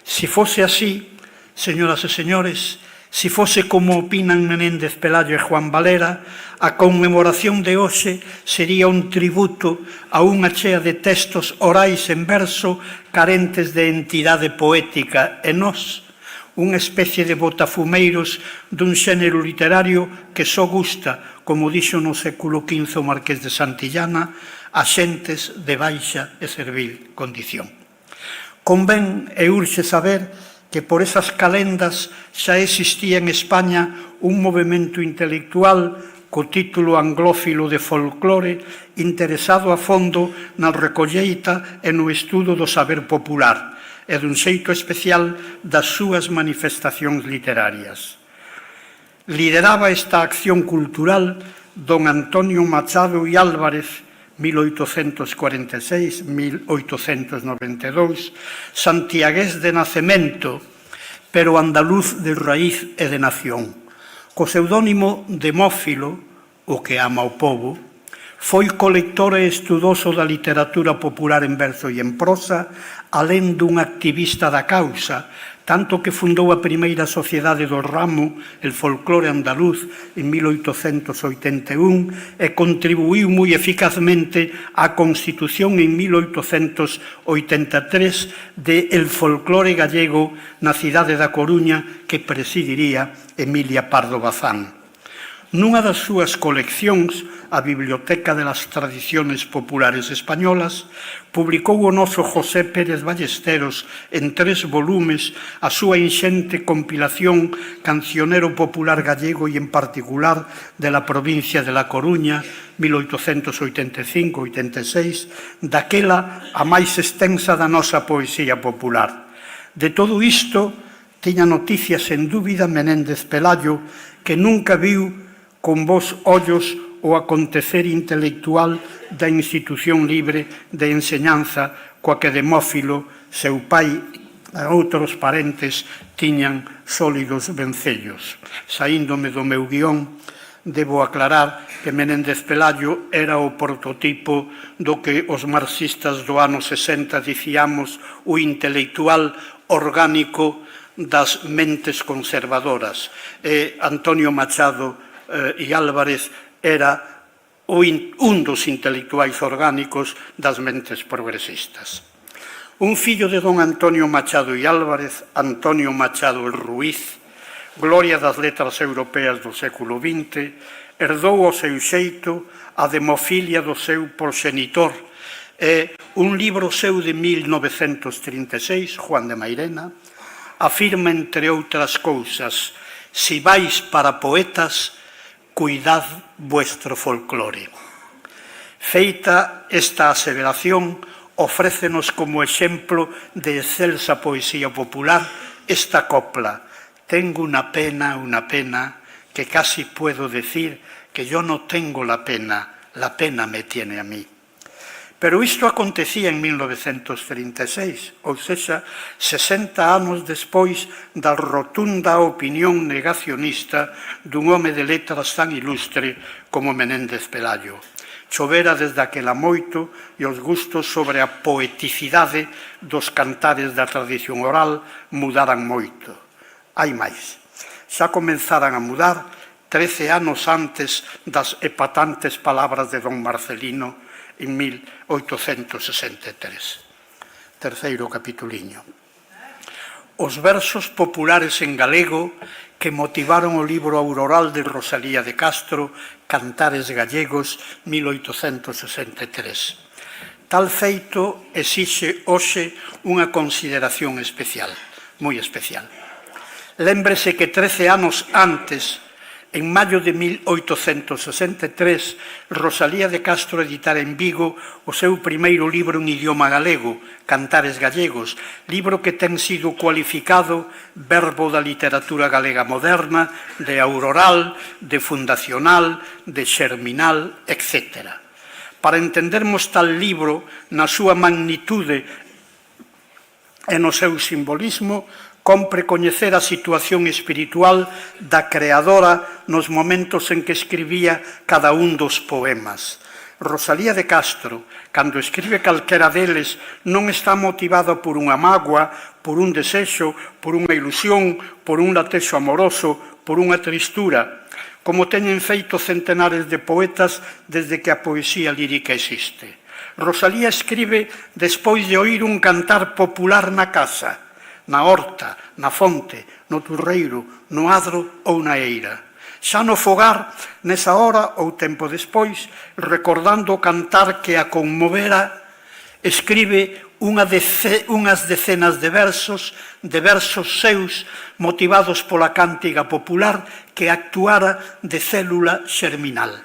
Si fose así, señoras e señores, si fose como opinan Menéndez Pelayo e Juan Valera, a conmemoración de hoxe sería un tributo a unha chea de textos orais en verso carentes de entidade poética e nós, unha especie de botafumeiros dun xénero literario que só gusta, como dixo no século XV o marqués de Santillana, a xentes de baixa e servil condición. Convén e urxe saber que por esas calendas xa existía en España un movemento intelectual co título anglófilo de folclore interesado a fondo na recolleita e no estudo do saber popular e dun xeito especial das súas manifestacións literarias. Lideraba esta acción cultural don Antonio Machado y Álvarez, 1846-1892, santiagués de nacemento, pero andaluz de raíz e de nación. Co pseudónimo Demófilo, o que ama o povo, foi colector e estudoso da literatura popular en verso e en prosa, alén dun activista da causa, tanto que fundou a primeira sociedade do ramo, el folclore andaluz, en 1881, e contribuiu moi eficazmente á constitución en 1883 de El Folclore Gallego na cidade da Coruña, que presidiría Emilia Pardo Bazán. Nunha das súas coleccións, a Biblioteca de las Tradiciones Populares Españolas, publicou o noso José Pérez Ballesteros en 3 volumes a súa inxente compilación Cancionero Popular Gallego e en particular de la provincia de La Coruña, 1885-86, daquela a máis extensa da nosa poesía popular. De todo isto, tiña noticias sen dúbida Menéndez Pelayo, que nunca viu con vos ollos o acontecer intelectual da institución libre de enseñanza coa que Demófilo, seu pai, outros parentes tiñan sólidos vencellos. Saíndome do meu guión, debo aclarar que Menéndez Pelayo era o prototipo do que os marxistas do ano 60 dicíamos o intelectual orgánico das mentes conservadoras. Antonio Machado e Álvarez era un dos intelectuais orgánicos das mentes progresistas. Un fillo de don Antonio Machado e Álvarez, Antonio Machado Ruiz, gloria das letras europeas do século XX, herdou ao seu xeito a demofilia do seu proxenitor. Un libro seu de 1936, Juan de Mairena, afirma, entre outras cousas, si vais para poetas, cuidad vuestro folclore. Feita esta aseveración, ofrécenos como exemplo de excelsa poesía popular esta copla: tengo una pena, que casi puedo decir que yo no tengo la pena me tiene a mí. Pero isto acontecía en 1936, ou sexa, 60 anos despois da rotunda opinión negacionista dun home de letras tan ilustre como Menéndez Pelayo. Chovera desde aquela moito e os gustos sobre a poeticidade dos cantares da tradición oral mudaran moito. Hai máis. Xa comenzaran a mudar 13 anos antes das epatantes palabras de don Marcelino en 1863. Terceiro capituliño. Os versos populares en galego que motivaron o libro auroral de Rosalía de Castro, Cantares Gallegos, 1863. Tal feito exixe hoxe unha consideración especial, moi especial. Lémbrese que 13 anos antes, en maio de 1863, Rosalía de Castro editara en Vigo o seu primeiro libro en idioma galego, Cantares Gallegos, libro que ten sido cualificado verbo da literatura galega moderna, de auroral, de fundacional, de xerminal, etc. Para entendermos tal libro na súa magnitude e no seu simbolismo, compre coñecer a situación espiritual da creadora nos momentos en que escribía cada un dos poemas. Rosalía de Castro, cando escribe calquera deles, non está motivada por unha mágoa, por un desexo, por unha ilusión, por un latexo amoroso, por unha tristura, como teñen feito centenares de poetas desde que a poesía lírica existe. Rosalía escribe despois de oír un cantar popular na casa, na horta, na fonte, no turreiro, no adro ou na eira. Xa no fogar, nesa hora ou tempo despois, recordando o cantar que a conmovera, escribe unhas decenas de versos seus motivados pola cántiga popular que actuara de célula xerminal.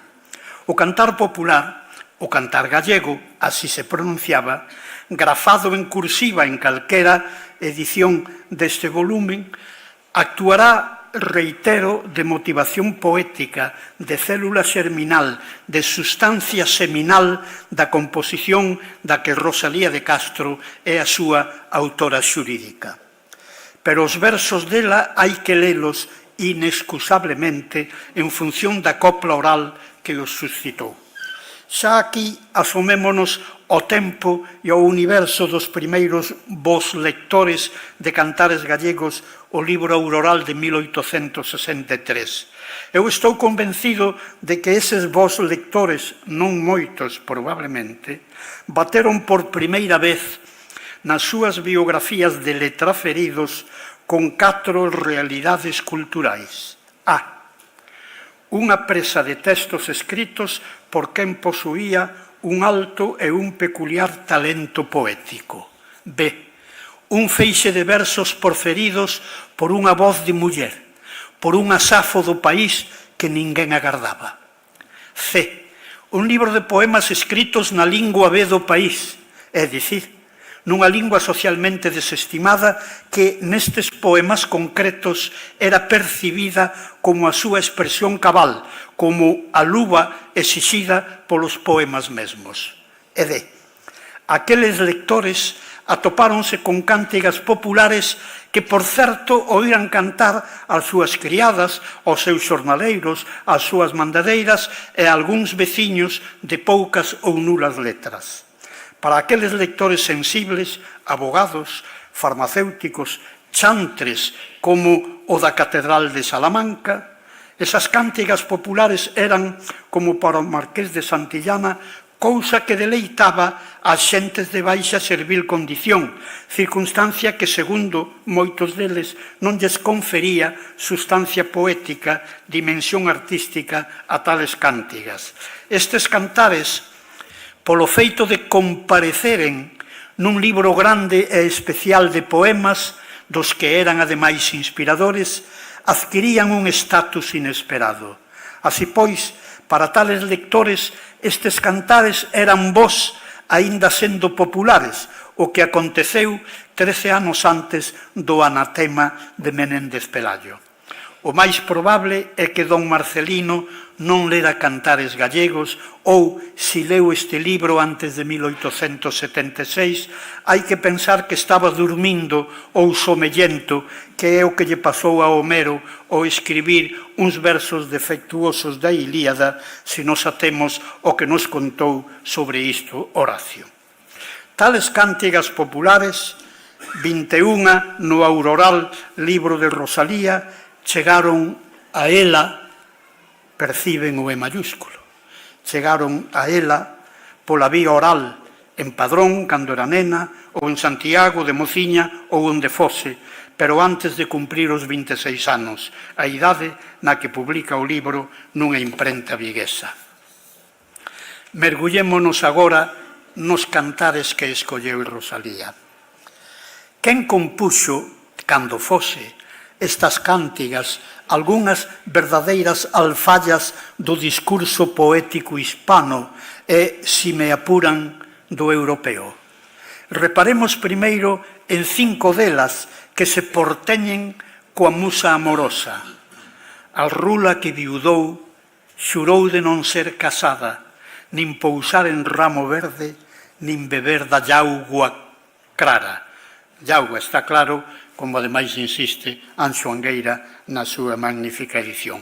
O cantar popular, o cantar gallego, así se pronunciaba, grafado en cursiva en calquera edición deste volumen, actuará, reitero, de motivación poética, de célula xerminal, de sustancia seminal da composición da que Rosalía de Castro é a súa autora xurídica. Pero os versos dela hai que lelos inexcusablemente en función da copla oral que os suscitou. Xa aquí asomémonos ao tempo e ao universo dos primeiros vos lectores de Cantares Gallegos, o libro auroral de 1863. Eu estou convencido de que eses vos lectores, non moitos probablemente, bateron por primeira vez nas súas biografías de letraferidos con 4 realidades culturais. A. Unha presa de textos escritos por quen posuía un alto e un peculiar talento poético. B. Un feixe de versos proferidos por unha voz de muller, por unha Safo do país que ninguén agardaba. C. Un libro de poemas escritos na lingua B do país, é dicir, nunha lingua socialmente desestimada que nestes poemas concretos era percibida como a súa expresión cabal, como a luva exixida polos poemas mesmos. E D. Aqueles lectores atopáronse con cántigas populares que, por certo, oíran cantar as súas criadas, aos seus xornaleiros, as súas mandadeiras e algúns veciños de poucas ou nulas letras. Para aqueles lectores sensibles, abogados, farmacéuticos, chantres como o da Catedral de Salamanca, esas cántigas populares eran, como para o Marqués de Santillana, cousa que deleitaba as xentes de baixa servil condición, circunstancia que, segundo moitos deles, non lles confería sustancia poética, dimensión artística a tales cántigas. Estes cantares, polo feito de compareceren nun libro grande e especial de poemas, dos que eran ademais inspiradores, adquirían un estatus inesperado. Así pois, para tales lectores, estes cantares eran vós, aínda sendo populares, o que aconteceu 13 anos antes do anatema de Menéndez Pelayo. O máis probable é que don Marcelino non lera cantares gallegos ou, se leu este libro antes de 1876, hai que pensar que estaba dormindo ou somellento, que é o que lle pasou a Homero ao escribir uns versos defectuosos da Ilíada, se nos atemos o que nos contou sobre isto Horacio. Tales cántigas populares, 21 no auroral libro de Rosalía, chegaron a ela, perciben o E mayúsculo, chegaron a ela pola vía oral, en Padrón, cando era nena, ou en Santiago, de mociña, ou onde fose, pero antes de cumprir os 26 anos, a idade na que publica o libro nunha imprenta viguesa. Mergullémonos agora nos cantares que escolleu Rosalía. Quen compuxo, cando fose, estas cántigas, algunhas verdadeiras alfallas do discurso poético hispano e, se me apuran, do europeo? Reparemos primeiro en 5 delas que se porteñen coa musa amorosa. A rula que viudou xurou de non ser casada, nin pousar en ramo verde, nin beber da llaugua clara. Llaugua, está claro, como ademais insiste Anxo Angueira na súa magnífica edición.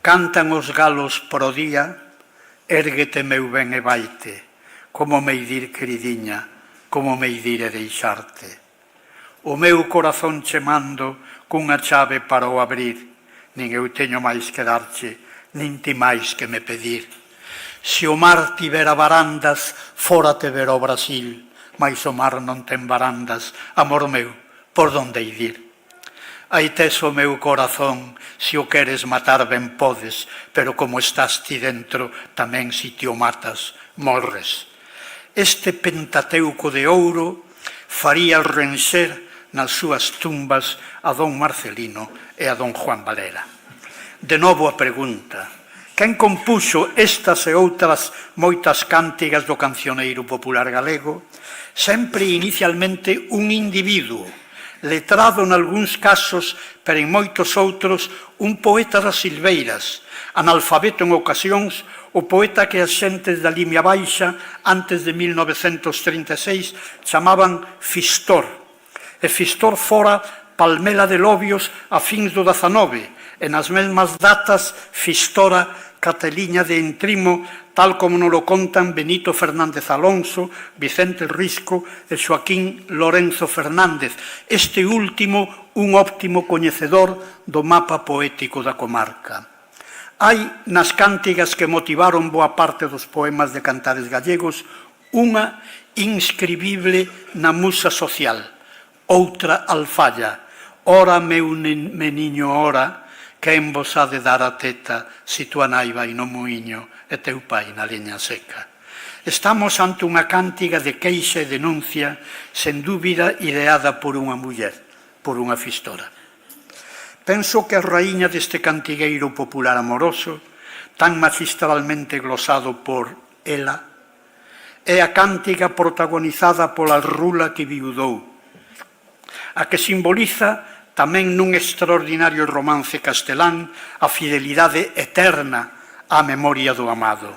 Cantan os galos pro día, érguete meu ben e vaite, como mei dir queridiña, como mei dir e deixarte. O meu corazón che mando cunha chave para o abrir, nin eu teño máis que darche, nin ti máis que me pedir. Se o mar tivera barandas, fora te ver o Brasil, mais o mar non ten barandas, amor meu, por donde ir? Aí tes o meu corazón, se o queres matar ben podes, pero como estás ti dentro, tamén se ti o matas, morres. Este Pentateuco de ouro faría renxer nas súas tumbas a don Marcelino e a don Juan Valera. De novo a pregunta: quen compuxo estas e outras moitas cántigas do cancioneiro popular galego? Sempre inicialmente un individuo, letrado en algúns casos, pero en moitos outros, un poeta das silveiras, analfabeto en ocasións, o poeta que as xentes da Limia Baixa, antes de 1936, chamaban Fistor. E Fistor fora Palmela de Lobios a fins do 19, e nas mesmas datas Fistora Cateliña de Entrimo, tal como nos lo contan Benito Fernández Alonso, Vicente Risco e Xoaquín Lorenzo Fernández, este último un óptimo coñecedor do mapa poético da comarca. Hai nas cántigas que motivaron boa parte dos poemas de cantares gallegos unha inscribible na musa social, outra alfalla: ora meu meniño, ora, quen vos ha de dar a teta se tua nai vai no muiño e teu pai na leña seca. Estamos ante unha cántiga de queixa e denuncia, sen dúbida ideada por unha muller, por unha Fistora. Penso que a raíña deste cantigueiro popular amoroso, tan magistralmente glosado por ela, é a cántiga protagonizada pola rula que viudou, a que simboliza tamén nun extraordinario romance castelán a fidelidade eterna á memoria do amado.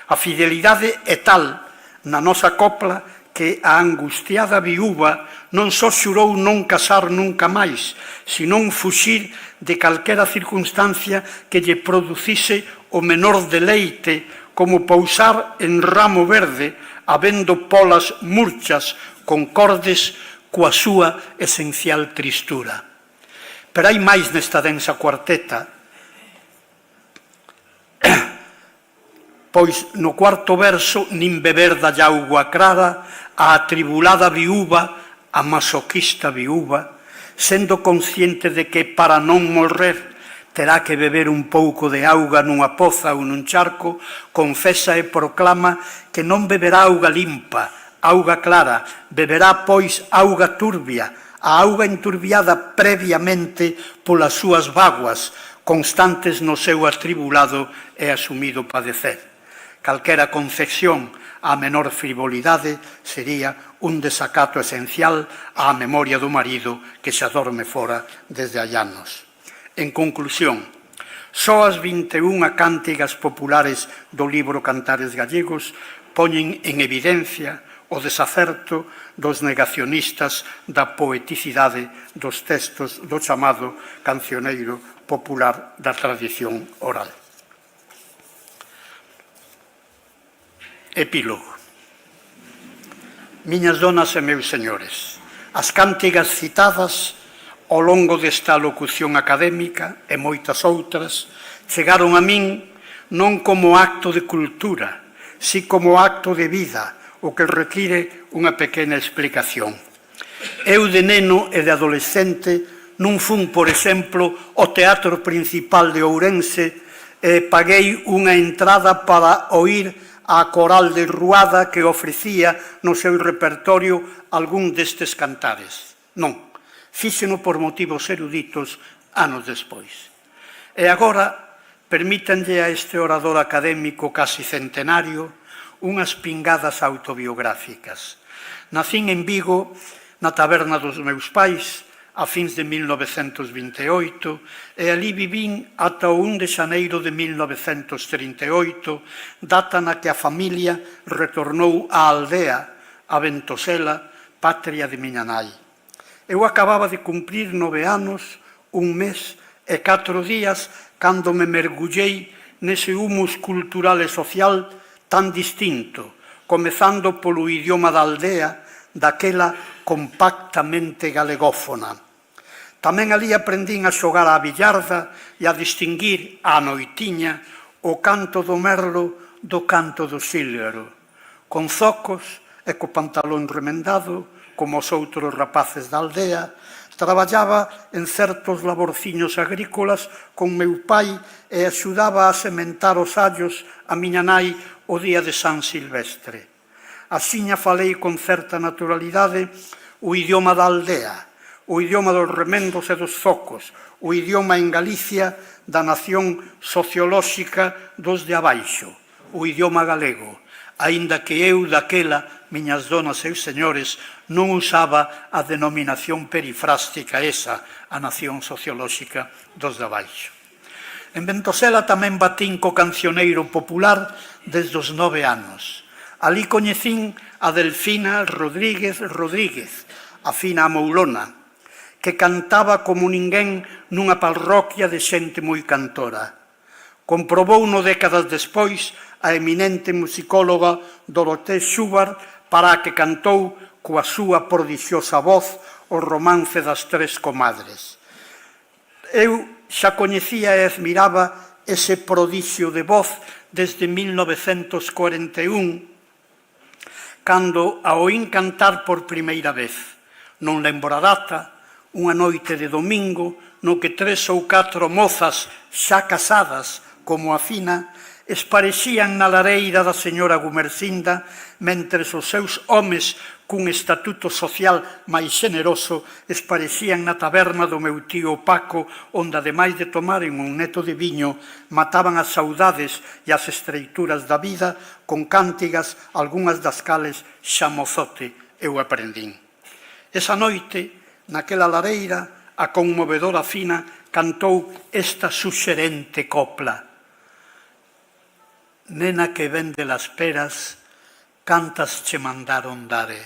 A fidelidade é tal na nosa copla que a angustiada viúva non só xurou non casar nunca máis, senón fuxir de calquera circunstancia que lle producise o menor deleite, como pousar en ramo verde, habendo polas murchas concordes coa súa esencial tristura. Pero hai máis nesta densa cuarteta, pois no cuarto verso nin beber da auga clara a atribulada viúva, a masoquista viúva, sendo consciente de que para non morrer terá que beber un pouco de auga nunha poza ou nun charco, confesa e proclama que non beberá auga limpa, auga clara, beberá, pois, auga turbia, a auga enturbiada previamente polas súas vaguas, constantes no seu atribulado e asumido padecer. Calquera concesión á menor frivolidade sería un desacato esencial á memoria do marido que se adorme fora desde hai anos. En conclusión, só as 21 cántigas populares do libro Cantares Gallegos poñen en evidencia o desacerto dos negacionistas da poeticidade dos textos do chamado cancioneiro popular da tradición oral. Epílogo. Miñas donas e meus señores, as cántigas citadas ao longo desta locución académica e moitas outras chegaron a min non como acto de cultura, si como acto de vida, o que require unha pequena explicación. Eu de neno e de adolescente non fun, por exemplo, ao Teatro Principal de Ourense e paguei unha entrada para oír a coral de Ruada que ofrecía no seu repertorio algún destes cantares. Non, fíxeno por motivos eruditos anos despois. E agora, permítanlle a este orador académico casi centenario unhas pingadas autobiográficas. Nacín en Vigo, na taberna dos meus pais, a fins de 1928, e ali vivín ata o 1 de xaneiro de 1938, data na que a familia retornou á aldea, a Ventosela, patria de miña nai. Eu acababa de cumprir 9 anos, 1 mes e 4 días, cando me mergullei nese humus cultural e social tan distinto, comezando polo idioma da aldea, daquela compactamente galegófona. Tamén ali aprendín a xogar á billarda e a distinguir á noitiña o canto do merlo do canto do sílgaro. Con zocos e co pantalón remendado, como os outros rapaces da aldea, traballaba en certos laborciños agrícolas con meu pai e axudaba a sementar os allos a miña nai o día de San Silvestre. Axiña falei con certa naturalidade o idioma da aldea, o idioma dos remendos e dos zocos, o idioma en Galicia da nación sociolóxica dos de abaixo, o idioma galego, aínda que eu daquela, miñas donas e señores, non usaba a denominación perifrástica esa, a nación sociolóxica dos de abaixo. En Ventosela tamén batín co cancioneiro popular desde os 9 anos. Ali coñecín a Delfina Rodríguez Rodríguez, a fina moulona, que cantaba como ninguén nunha parroquia de xente moi cantora. Comprobouno décadas despois a eminente musicóloga Dorothée Schubert, para a que cantou coa súa prodixiosa voz o romance das tres comadres. Eu xa coñecía e admiraba ese prodixio de voz desde 1941, cando a oín cantar por primeira vez. Non lembro a data, unha noite de domingo, no que 3 ou 4 mozas xa casadas, como a fina, esparexían na lareira da señora Gumersinda, mentres os seus homes, cun estatuto social máis xeneroso, esparexían na taberna do meu tío Paco, onde, ademais de tomaren un neto de viño, mataban as saudades e as estreituras da vida con cántigas, algunhas das cales xa mozote eu aprendín. Esa noite, naquela lareira, a conmovedora fina cantou esta suxerente copla: Nena que vende las peras, cantas che mandaron dare,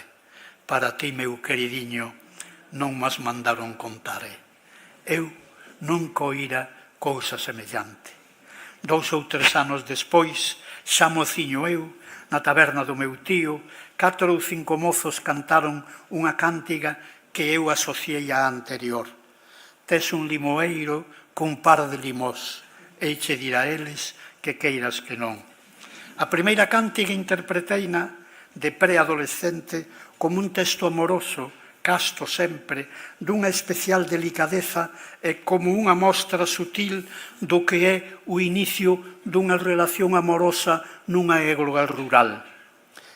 para ti, meu queridiño, non mas mandaron contare. Eu nunca oíra cousa semellante. 2 ou 3 anos despois, xa mociño eu, na taberna do meu tío, 4 ou 5 mozos cantaron unha cántiga que eu asociei á anterior. Tes un limoeiro cun par de limós, e che dirá eles que queiras que non. A primeira cántiga interpreteina de preadolescente como un texto amoroso, casto sempre, dunha especial delicadeza e como unha mostra sutil do que é o inicio dunha relación amorosa nunha égloga rural.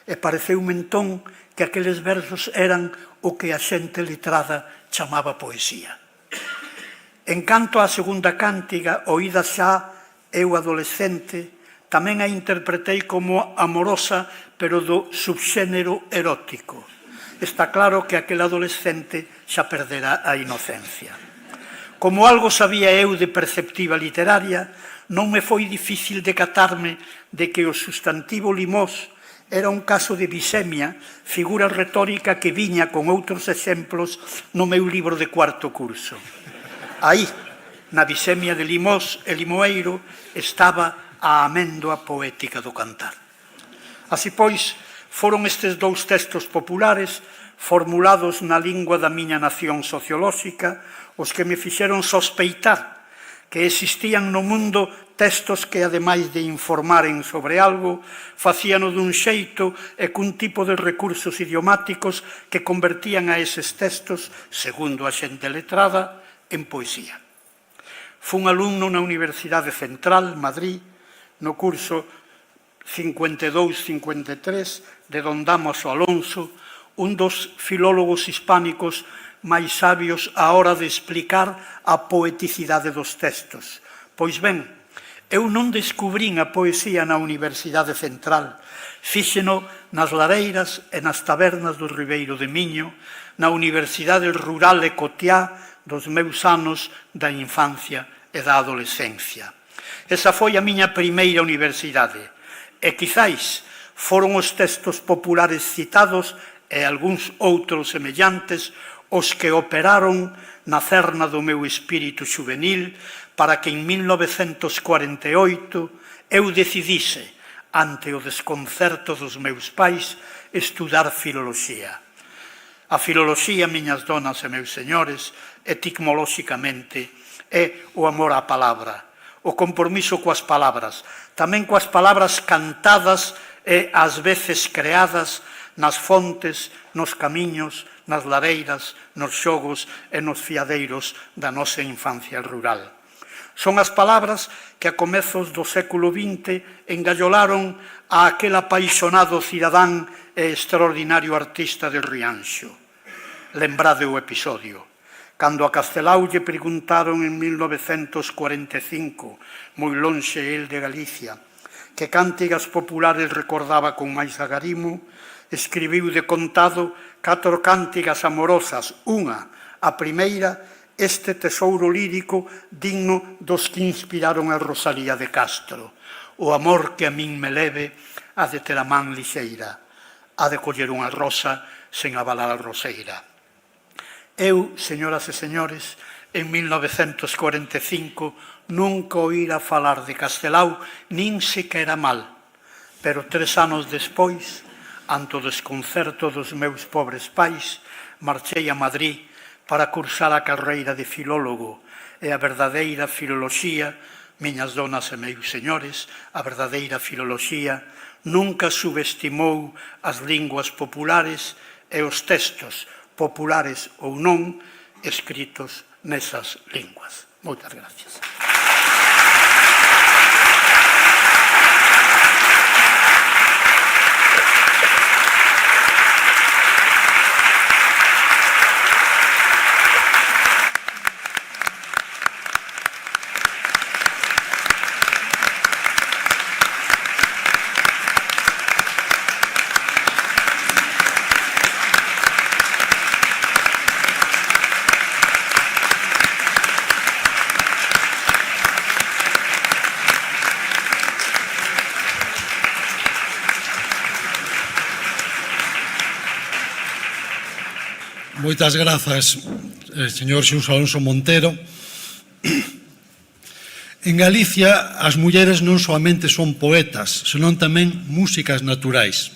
E pareceume entón que aqueles versos eran o que a xente letrada chamaba poesía. En canto á segunda cántiga, oída xa eu adolescente, tamén a interpretei como amorosa, pero do subxénero erótico. Está claro que aquel adolescente xa perdera a inocencia. Como algo sabía eu de perceptiva literaria, non me foi difícil decatarme de que o sustantivo limós era un caso de bisemia, figura retórica que viña con outros exemplos no meu libro de 4º curso. Aí, na bisemia de limós e limoeiro, estaba a améndoa poética do cantar. Así pois, foron estes 2 textos populares formulados na lingua da miña nación sociolóxica os que me fixeron sospeitar que existían no mundo textos que, ademais de informaren sobre algo, facíano dun xeito e cun tipo de recursos idiomáticos que convertían a eses textos, segundo a xente letrada, en poesía. Fun alumno na Universidade Central, Madrid, no curso 52-53 de don Dámaso Alonso, un dos filólogos hispánicos máis sabios á hora de explicar a poeticidade dos textos. Pois ben, eu non descubrín a poesía na Universidade Central, fíxeno nas lareiras e nas tabernas do Ribeiro de Miño, na Universidade Rural e Cotiá dos meus anos da infancia e da adolescencia. Esa foi a miña primeira universidade, e quizáis foron os textos populares citados e algúns outros semellantes os que operaron na cerna do meu espírito juvenil para que en 1948 eu decidise, ante o desconcerto dos meus pais, estudar filoloxía. A filoloxía, miñas donas e meus señores, etimolóxicamente, é o amor á palabra, o compromiso coas palabras, tamén coas palabras cantadas e ás veces creadas nas fontes, nos camiños, nas lareiras, nos xogos e nos fiadeiros da nosa infancia rural. Son as palabras que a comezos do século XX engallolaron a aquel apaixonado cidadán e extraordinario artista de Rianxo. Lembrade o episodio. Cando a Castelao lle preguntaron en 1945, moi lonxe el de Galicia, que cántigas populares recordaba con máis agarimo, escribiu de contado 4 cántigas amorosas, unha, a primeira, este tesouro lírico digno dos que inspiraron a Rosalía de Castro. O amor que a min me leve ha de ter a man lixeira, ha de coller unha rosa sen avalar a roseira. Eu, señoras e señores, en 1945 nunca oíra falar de Castelao, nin sequera mal, pero 3 anos despois, ante o desconcerto dos meus pobres pais, marchei a Madrid para cursar a carreira de filólogo e a verdadeira filoloxía, miñas donas e meus señores, a verdadeira filoloxía nunca subestimou as linguas populares e os textos, populares ou non, escritos nesas linguas. Moitas gracias. Moitas grazas, señor Xus Alonso Montero. En Galicia, as mulleres non soamente son poetas, senón tamén músicas naturais.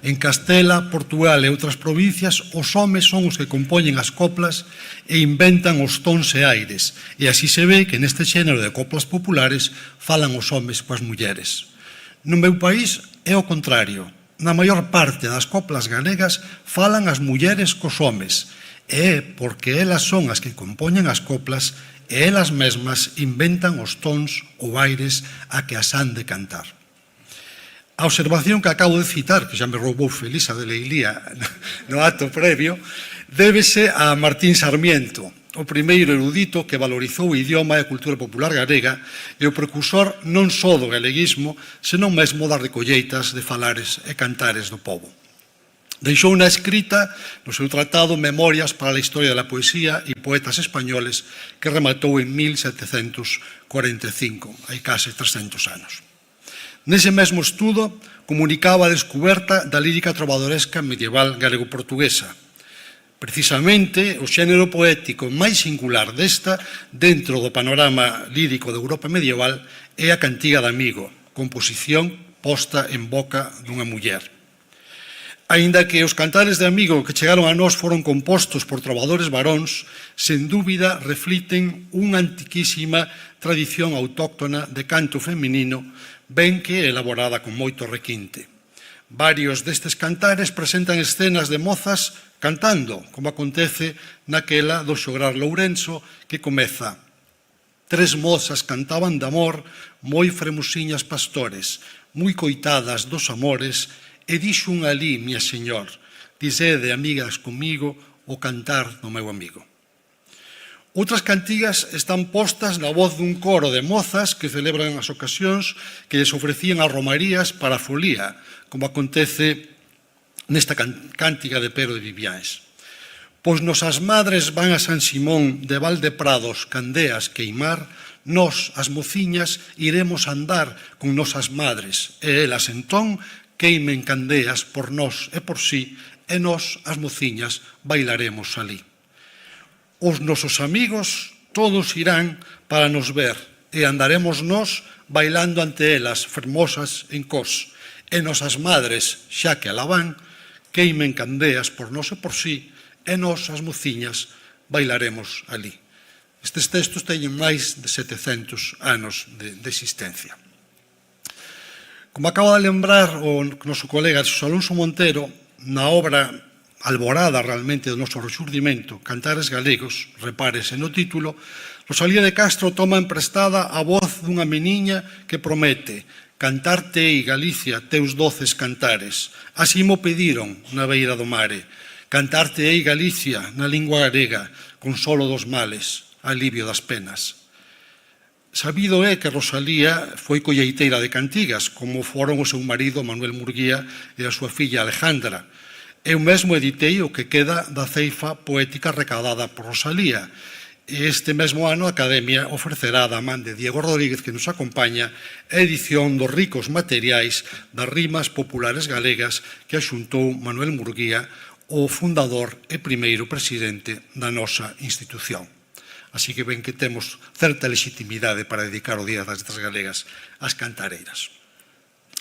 En Castela, Portugal e outras provincias, os homes son os que compoñen as coplas e inventan os tons e aires. E así se ve que neste xénero de coplas populares falan os homes coas mulleres. No meu país é o contrario. Na maior parte das coplas galegas falan as mulleres cos homes. E é porque elas son as que compoñen as coplas e elas mesmas inventan os tons ou aires a que as han de cantar. A observación que acabo de citar, que xa me roubou Felisa de Leilía no acto previo, débese a Martín Sarmiento, o primeiro erudito que valorizou o idioma e a cultura popular galega e o precursor non só do galeguismo, senón mesmo das recolleitas de falares e cantares do pobo. Deixou na escrita no seu tratado Memorias para a Historia da Poesía e Poetas Españoles que rematou en 1745, hai case 300 anos. Nese mesmo estudo comunicaba a descuberta da lírica trovadoresca medieval galego-portuguesa. Precisamente, o xénero poético máis singular desta, dentro do panorama lírico da Europa medieval, é a cantiga de amigo, composición posta en boca dunha muller. Aínda que os cantares de amigo que chegaron a nós foron compostos por trovadores varóns, sen dúbida refliten unha antiquísima tradición autóctona de canto feminino, ben que elaborada con moito requinte. Varios destes cantares presentan escenas de mozas cantando, como acontece naquela do xograr Lourenço, que comeza: tres mozas cantaban de amor, moi fremusiñas pastores, moi coitadas dos amores, e dixo un alí, mia señor, dizede amigas comigo o cantar do meu amigo. Outras cantigas están postas na voz dun coro de mozas que celebran as ocasións que lles ofrecían as romarías para a folía, como acontece nesta cántiga de Pero de Viviáns. Pois nosas madres van a San Simón de Valdeprados, Candeas, queimar, nós, as mociñas, iremos andar con nosas madres, e elas entón queimen candeas por nós e por sí, e nós, as mociñas, bailaremos alí. Os nosos amigos todos irán para nos ver e andaremos nós bailando ante elas fermosas en cos e nosas madres, xa que alá van, queimen candeas por nós e por sí e nós, as mociñas, bailaremos alí. Estes textos teñen máis de 700 anos de existencia. Como acaba de lembrar o noso colega Xosé Alonso Montero, na obra alborada realmente do noso rexurdimento, Cantares Galegos, repárese no título, Rosalía de Castro toma emprestada a voz dunha meniña que promete: cantarte ei Galicia teus doces cantares, así mo pediron na beira do mare, cantarte ei Galicia na lingua galega, consolo dos males, alivio das penas. Sabido é que Rosalía foi colleiteira de cantigas, como foron o seu marido Manuel Murguía e a súa filla Alejandra. Eu mesmo editei o que queda da ceifa poética recadada por Rosalía. E este mesmo ano a Academia ofrecerá da man de Diego Rodríguez, que nos acompaña, a edición dos ricos materiais das rimas populares galegas que axuntou Manuel Murguía, o fundador e primeiro presidente da nosa institución. Así que ven que temos certa legitimidade para dedicar o Día das Letras Galegas ás cantareiras.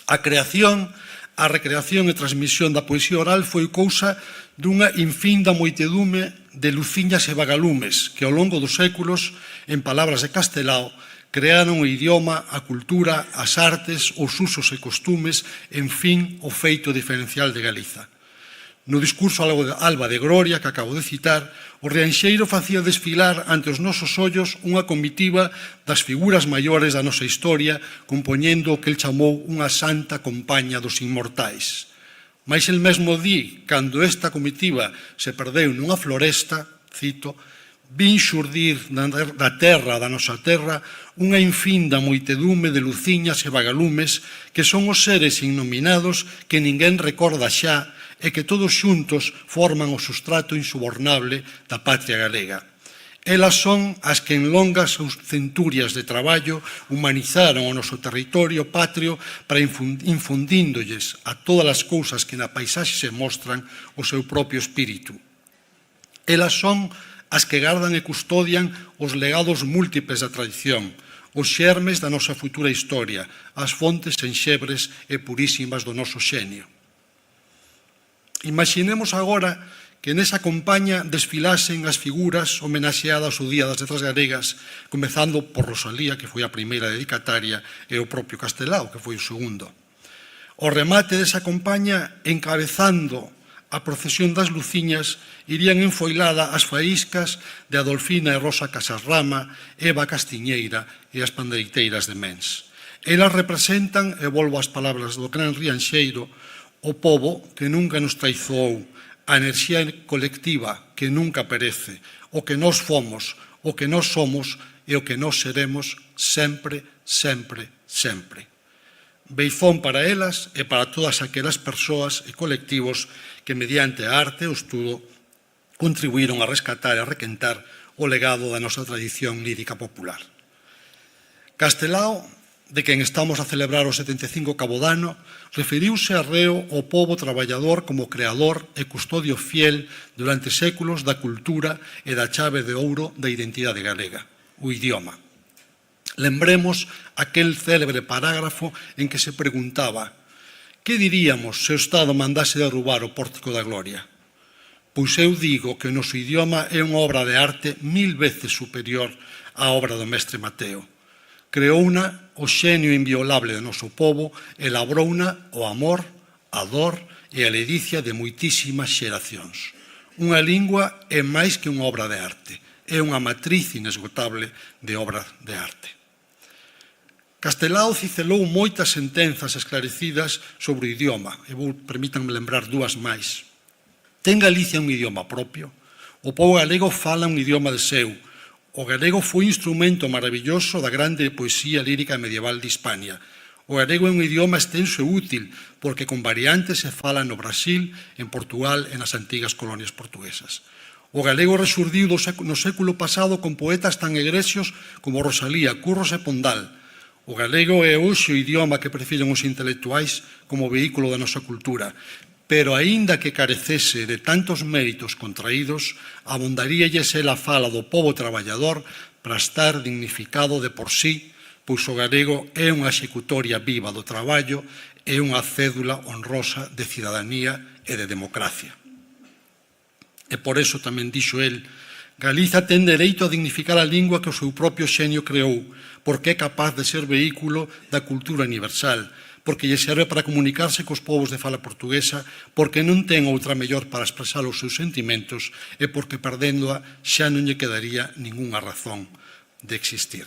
A creación, a recreación e transmisión da poesía oral foi cousa dunha infinda moitedume de luciñas e vagalumes que ao longo dos séculos, en palabras de Castelao, crearon o idioma, a cultura, as artes, os usos e costumes, en fin, o feito diferencial de Galiza. No discurso Alba de Gloria, que acabo de citar, o Rianxeiro facía desfilar ante os nosos ollos unha comitiva das figuras maiores da nosa historia, compoñendo o que el chamou unha santa compañía dos inmortais. Mais el mesmo di, cando esta comitiva se perdeu nunha floresta, cito, vin xurdir da terra, da nosa terra, unha infinda moitedume de luciñas e vagalumes que son os seres innominados que ninguén recorda xa e que todos xuntos forman o sustrato insubornable da patria galega. Elas son as que en longas centurias de traballo humanizaron o noso territorio patrio para infundíndolles a todas as cousas que na paisaxe se mostran o seu propio espírito. Elas son as que gardan e custodian os legados múltiples da tradición, os xermes da nosa futura historia, as fontes enxebres e purísimas do noso xenio. Imaginemos agora que nesa compaña desfilasen as figuras homenaxeadas ao Día das Letras Galegas, comezando por Rosalía, que foi a primeira dedicataria, e o propio Castelao, que foi o segundo. O remate desa compaña, encabezando a procesión das luciñas, irían enfoilada as faíscas de Adolfina e Rosa Casarrama, Eva Castiñeira e as pandeiteiras de Mens. Elas representan, e volvo ás palabras do gran Rianxeiro, o pobo que nunca nos traizoou, a enerxía colectiva que nunca perece, o que nós fomos, o que nós somos e o que nós seremos sempre, sempre, sempre. Beizón para elas e para todas aquelas persoas e colectivos que mediante a arte e o estudo contribuíron a rescatar e a requentar o legado da nosa tradición lírica popular. Castelao, de quen estamos a celebrar o 75 cabodano, referiuse arreo ao pobo traballador como creador e custodio fiel durante séculos da cultura e da chave de ouro da identidade galega, o idioma. Lembremos aquel célebre parágrafo en que se preguntaba: que diríamos se o Estado mandase derrubar o Pórtico da Gloria? Pois eu digo que o noso idioma é unha obra de arte 1000 veces superior á obra do mestre Mateo. Creouna o xenio inviolable do noso pobo e labrouna o amor, a dor e a ledicia de moitísimas xeracións. Unha lingua é máis que unha obra de arte, é unha matriz inesgotable de obra de arte. Castelao cicelou moitas sentenzas esclarecidas sobre o idioma, e permítanme lembrar dúas máis. Ten Galicia un idioma propio? O pobo galego fala un idioma de seu. O galego foi instrumento maravilloso da grande poesía lírica medieval de Hispania. O galego é un idioma extenso e útil, porque con variantes se fala no Brasil, en Portugal e nas antigas colonias portuguesas. O galego resurdiu no século pasado con poetas tan egrexos como Rosalía, Curros e Pondal. O galego é hoxe o idioma que prefiren os intelectuais como vehículo da nosa cultura, pero aínda que carecese de tantos méritos contraídos, abondaríalles a fala do pobo traballador para estar dignificado de por sí, pois o galego é unha executoria viva do traballo e unha cédula honrosa de cidadanía e de democracia. E por eso tamén dixo el: Galiza ten dereito a dignificar a lingua que o seu propio xenio creou, porque é capaz de ser vehículo da cultura universal, porque lle serve para comunicarse cos povos de fala portuguesa, porque non ten outra mellor para expresar os seus sentimentos e porque perdéndoa xa non lle quedaría ningunha razón de existir.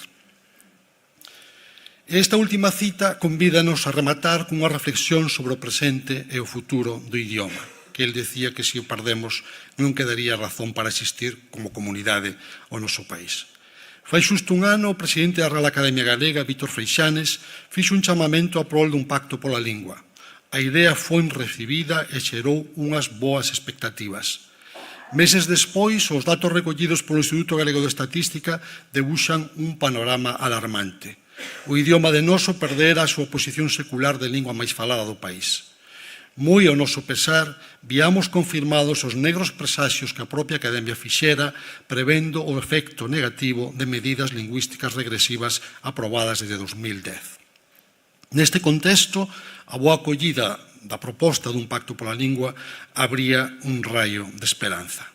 Esta última cita convídanos a rematar cunha reflexión sobre o presente e o futuro do idioma, que el decía que se o perdemos non quedaría razón para existir como comunidade ao noso país. Fai xusto un ano, o presidente da Real Academia Galega, Vítor Freixanes, fixo un chamamento a prol dun pacto pola lingua. A idea foi recibida e xerou unhas boas expectativas. Meses despois, os datos recollidos polo Instituto Galego de Estatística debuxan un panorama alarmante. O idioma de noso perdera a súa posición secular de lingua máis falada do país. Moi ao noso pesar, viamos confirmados os negros presaxios que a propia Academia fixera, prevendo o efecto negativo de medidas lingüísticas regresivas aprobadas desde 2010. Neste contexto, a boa acollida da proposta dun pacto pola lingua abría un raio de esperanza.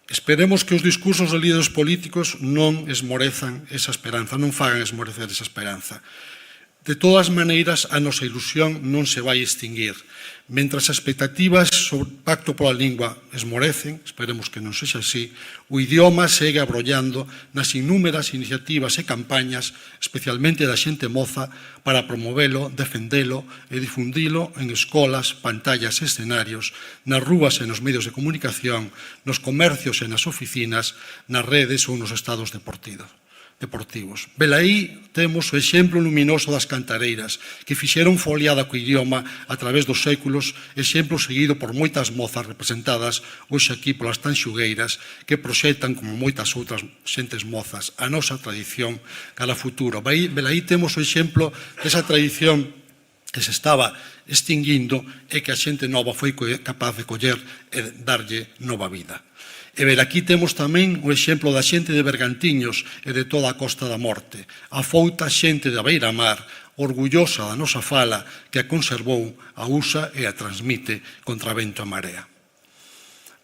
Esperemos que os discursos de líderes políticos non esmorezan esa esperanza, non fagan esmorecer esa esperanza. De todas maneiras, a nosa ilusión non se vai extinguir. Mentras as expectativas sobre o pacto pola lingua esmorecen, esperemos que non sexa así, o idioma segue abrollando nas inúmeras iniciativas e campañas, especialmente da xente moza, para promovelo, defendelo e difundilo en escolas, pantallas e escenarios, nas rúas e nos medios de comunicación, nos comercios e nas oficinas, nas redes ou nos estados deportivos. Velaí temos o exemplo luminoso das cantareiras, que fixeron foliada co idioma a través dos séculos, exemplo seguido por moitas mozas representadas hoxe aquí polas tanxugueiras, que proxectan, como moitas outras xentes mozas, a nosa tradición cara a futuro. Velaí temos o exemplo desa tradición que se estaba extinguindo e que a xente nova foi capaz de coller e darlle nova vida. E velaquí temos tamén o exemplo da xente de Bergantiños e de toda a Costa da Morte, a fouta xente da Beira-Mar, orgullosa da nosa fala, que a conservou, a usa e a transmite contra vento e marea.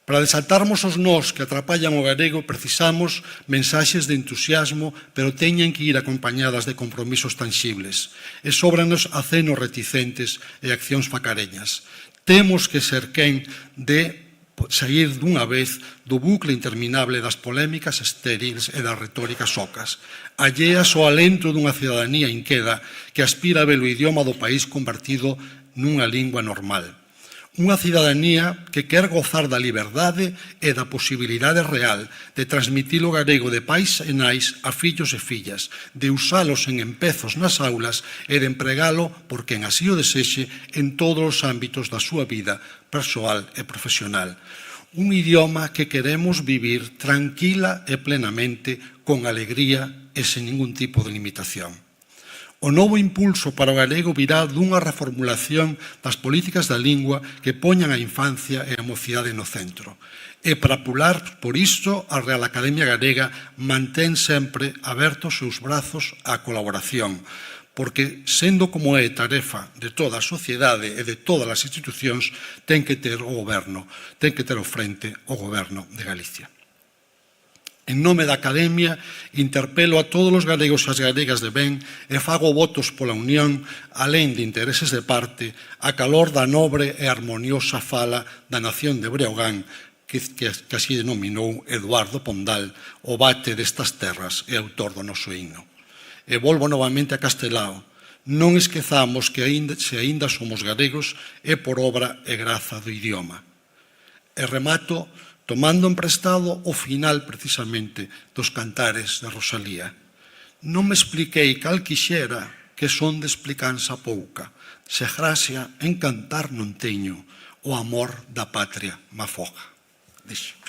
Para desatarmos os nós que atrapallan o galego precisamos mensaxes de entusiasmo, pero teñen que ir acompañadas de compromisos tangibles. E sóbranos acenos reticentes e accións facareñas. Temos que ser quen de sair dunha vez do bucle interminable das polémicas estériles e das retóricas ocas, alleas ao alento dunha cidadanía inqueda que aspira a ver o idioma do país convertido nunha lingua normal. Unha cidadanía que quer gozar da liberdade e da posibilidade real de transmitir o galego de pais e nais a fillos e fillas, de usalos en empezos nas aulas e de empregalo por quen así o desexe en todos os ámbitos da súa vida persoal e profesional. Un idioma que queremos vivir tranquila e plenamente, con alegría e sen ningún tipo de limitación. O novo impulso para o galego virá dunha reformulación das políticas da lingua que poñan a infancia e a mocidade no centro. E para apular por isto, a Real Academia Galega mantén sempre abertos os seus brazos á colaboración, porque, sendo como é tarefa de toda a sociedade e de todas as institucións, ten que ter o goberno, ten que ter o frente o goberno de Galicia. En nome da Academia, interpelo a todos os galegos e as galegas de ben e fago votos pola unión, alén de intereses de parte, a calor da nobre e armoniosa fala da nación de Breogán, que así denominou Eduardo Pondal, o bate destas terras e autor do noso himno. E volvo novamente a Castelao. Non esquezamos que se aínda somos galegos é por obra e graza do idioma. E remato tomando emprestado o final precisamente dos cantares de Rosalía. Non me expliquei cal quixera que son de explicanza pouca, se gracia en cantar non teño, o amor da patria m'afoga. Dixo.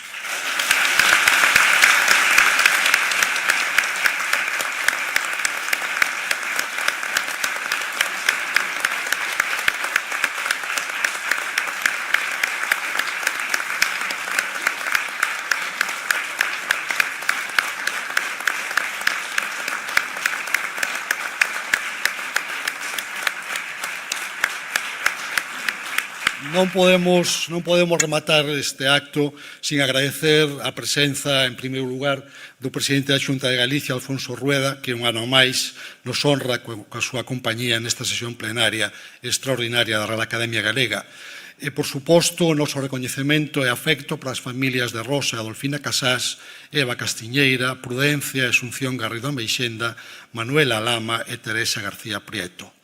Non podemos rematar este acto sin agradecer a presenza, en primeiro lugar, do presidente da Xunta de Galicia, Alfonso Rueda, que un ano máis nos honra coa súa compañía nesta sesión plenaria extraordinaria da Real Academia Galega. E, por suposto, o noso recoñecemento e afecto para as familias de Rosa e Adolfina Casás, Eva Castiñeira, Prudencia e Asunción Garrido Meixenda, Manuela Lama e Teresa García Prieto.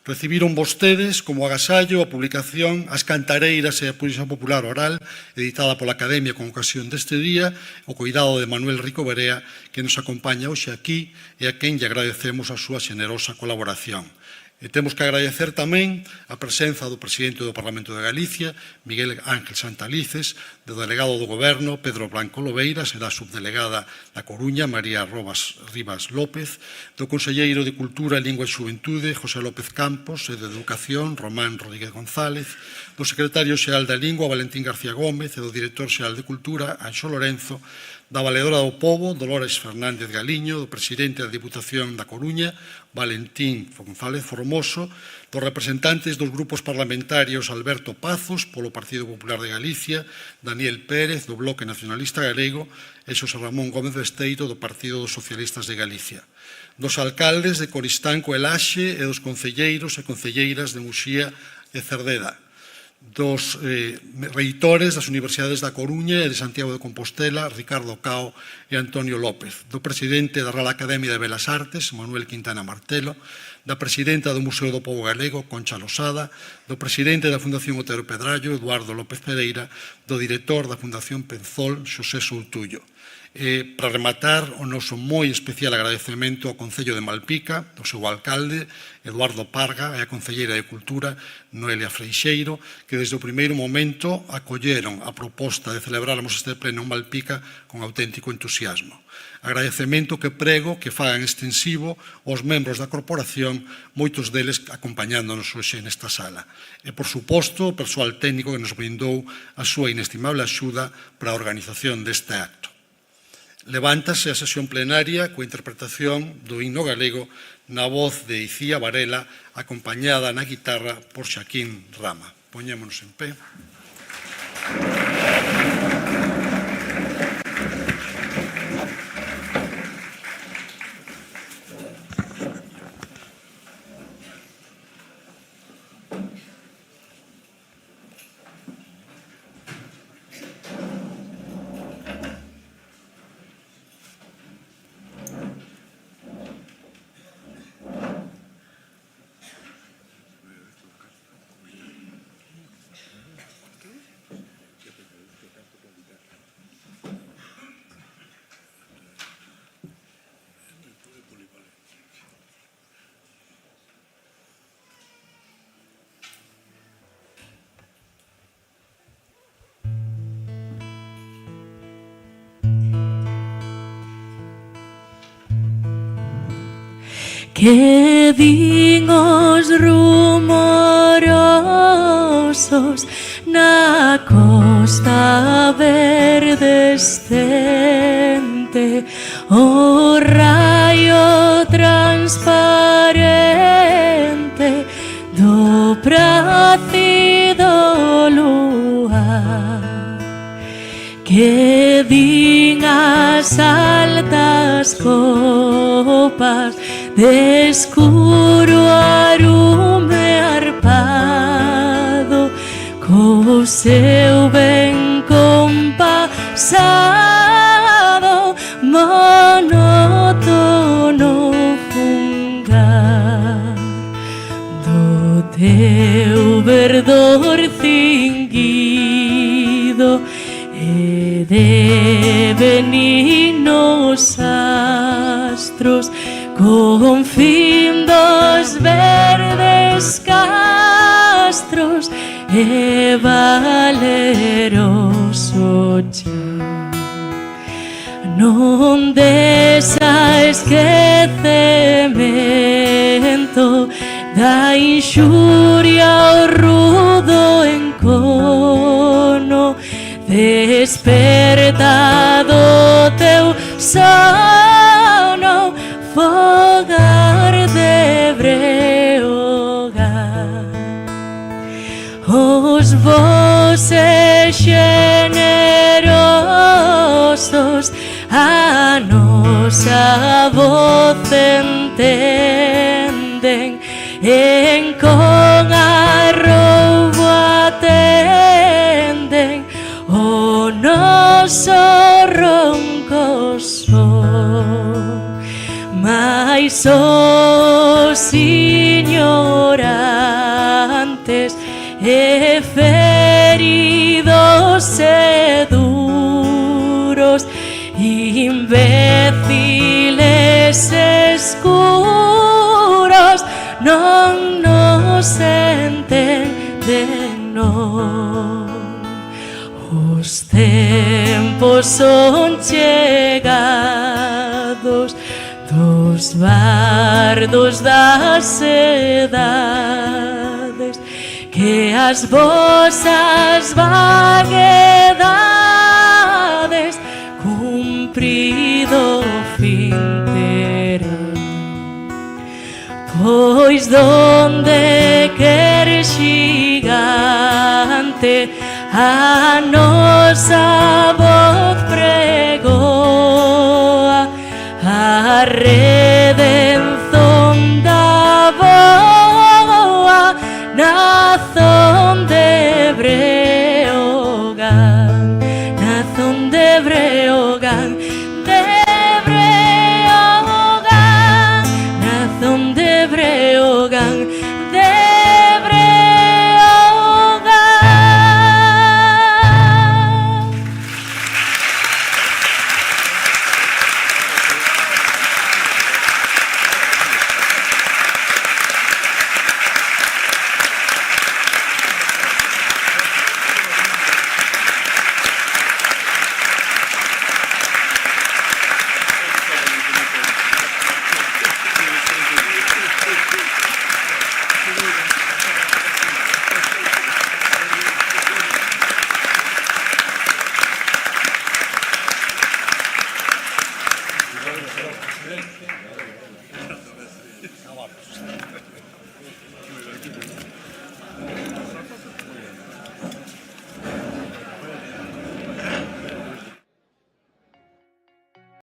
Recibiron vostedes como agasallo a publicación As Cantareiras e a Poesía Popular Oral, editada pola Academia con ocasión deste día, o cuidado de Manuel Rico Berea, que nos acompaña hoxe aquí e a quen lle agradecemos a súa xenerosa colaboración. E temos que agradecer tamén a presenza do presidente do Parlamento de Galicia, Miguel Ángel Santalices, do delegado do Goberno, Pedro Blanco Lobeiras, e da subdelegada da Coruña, María Rivas López, do conselleiro de Cultura, Lingua e Xuventude, José López Campos, e de Educación, Román Rodríguez González, do secretario xeral da Lingua, Valentín García Gómez, e do director xeral de Cultura, Anxo Lorenzo, da Valedora do Pobo, Dolores Fernández Galiño, do presidente da Diputación da Coruña, Valentín González Formoso, dos representantes dos grupos parlamentarios Alberto Pazos, polo Partido Popular de Galicia, Daniel Pérez, do Bloque Nacionalista Galego, e Xosé Ramón Gómez Besteiro, do Partido dos Socialistas de Galicia. Dos alcaldes de Coristanco e Laxe e dos concelleiros e concelleiras de Muxía e Cerdeda. Dos reitores das Universidades da Coruña e de Santiago de Compostela, Ricardo Cao e Antonio López, do presidente da Real Academia de Belas Artes, Manuel Quintana Martelo, da presidenta do Museo do Pobo Galego, Concha Losada, do presidente da Fundación Otero Pedrallo, Eduardo López Pereira, do director da Fundación Penzol, Xosé Soutullo. Para rematar, o noso moi especial agradecemento ao Concello de Malpica, ao seu alcalde, Eduardo Parga, e a Concelleira de Cultura, Noelia Freixeiro, que desde o primeiro momento acolleron a proposta de celebrarmos este pleno en Malpica con auténtico entusiasmo. Agradecemento que prego que fagan extensivo aos membros da corporación, moitos deles acompañándonos hoxe nesta sala. E, por suposto, o persoal técnico que nos brindou a súa inestimable axuda para a organización deste acto. Levántase a sesión plenaria coa interpretación do himno galego na voz de Icía Varela, acompañada na guitarra por Xaquín Rama. Poñémonos en pé. Que din os rumorosos na costa verdescente, o raio transparente do plácido luar. Que din as altas copas de escuro arume arpado, co seu ben compasado, monótono fungar do teu verdor cinguido e de benignos astros, con fin dos verdes castros e valeroso chan. Non desa esquecemento da inxuria o rudo encono, despertado teu sono, fogar de Breogán. Os voces generosos a nosa voz entenden, en con arrobo atenden o noso ronco son. Mais os ignorantes e feridos e duros, imbéciles escuros, non nos entenden, non. Os tempos son chegados dos bardos das edades, que as vosas vaguedades cumprido fin terán. Pois donde quer xigante a nosa voz pregoa, a redención da boa nazón de Breogán, nazón de Breogán, de Breogán, nazón de Breogán, de Breogán. presidente.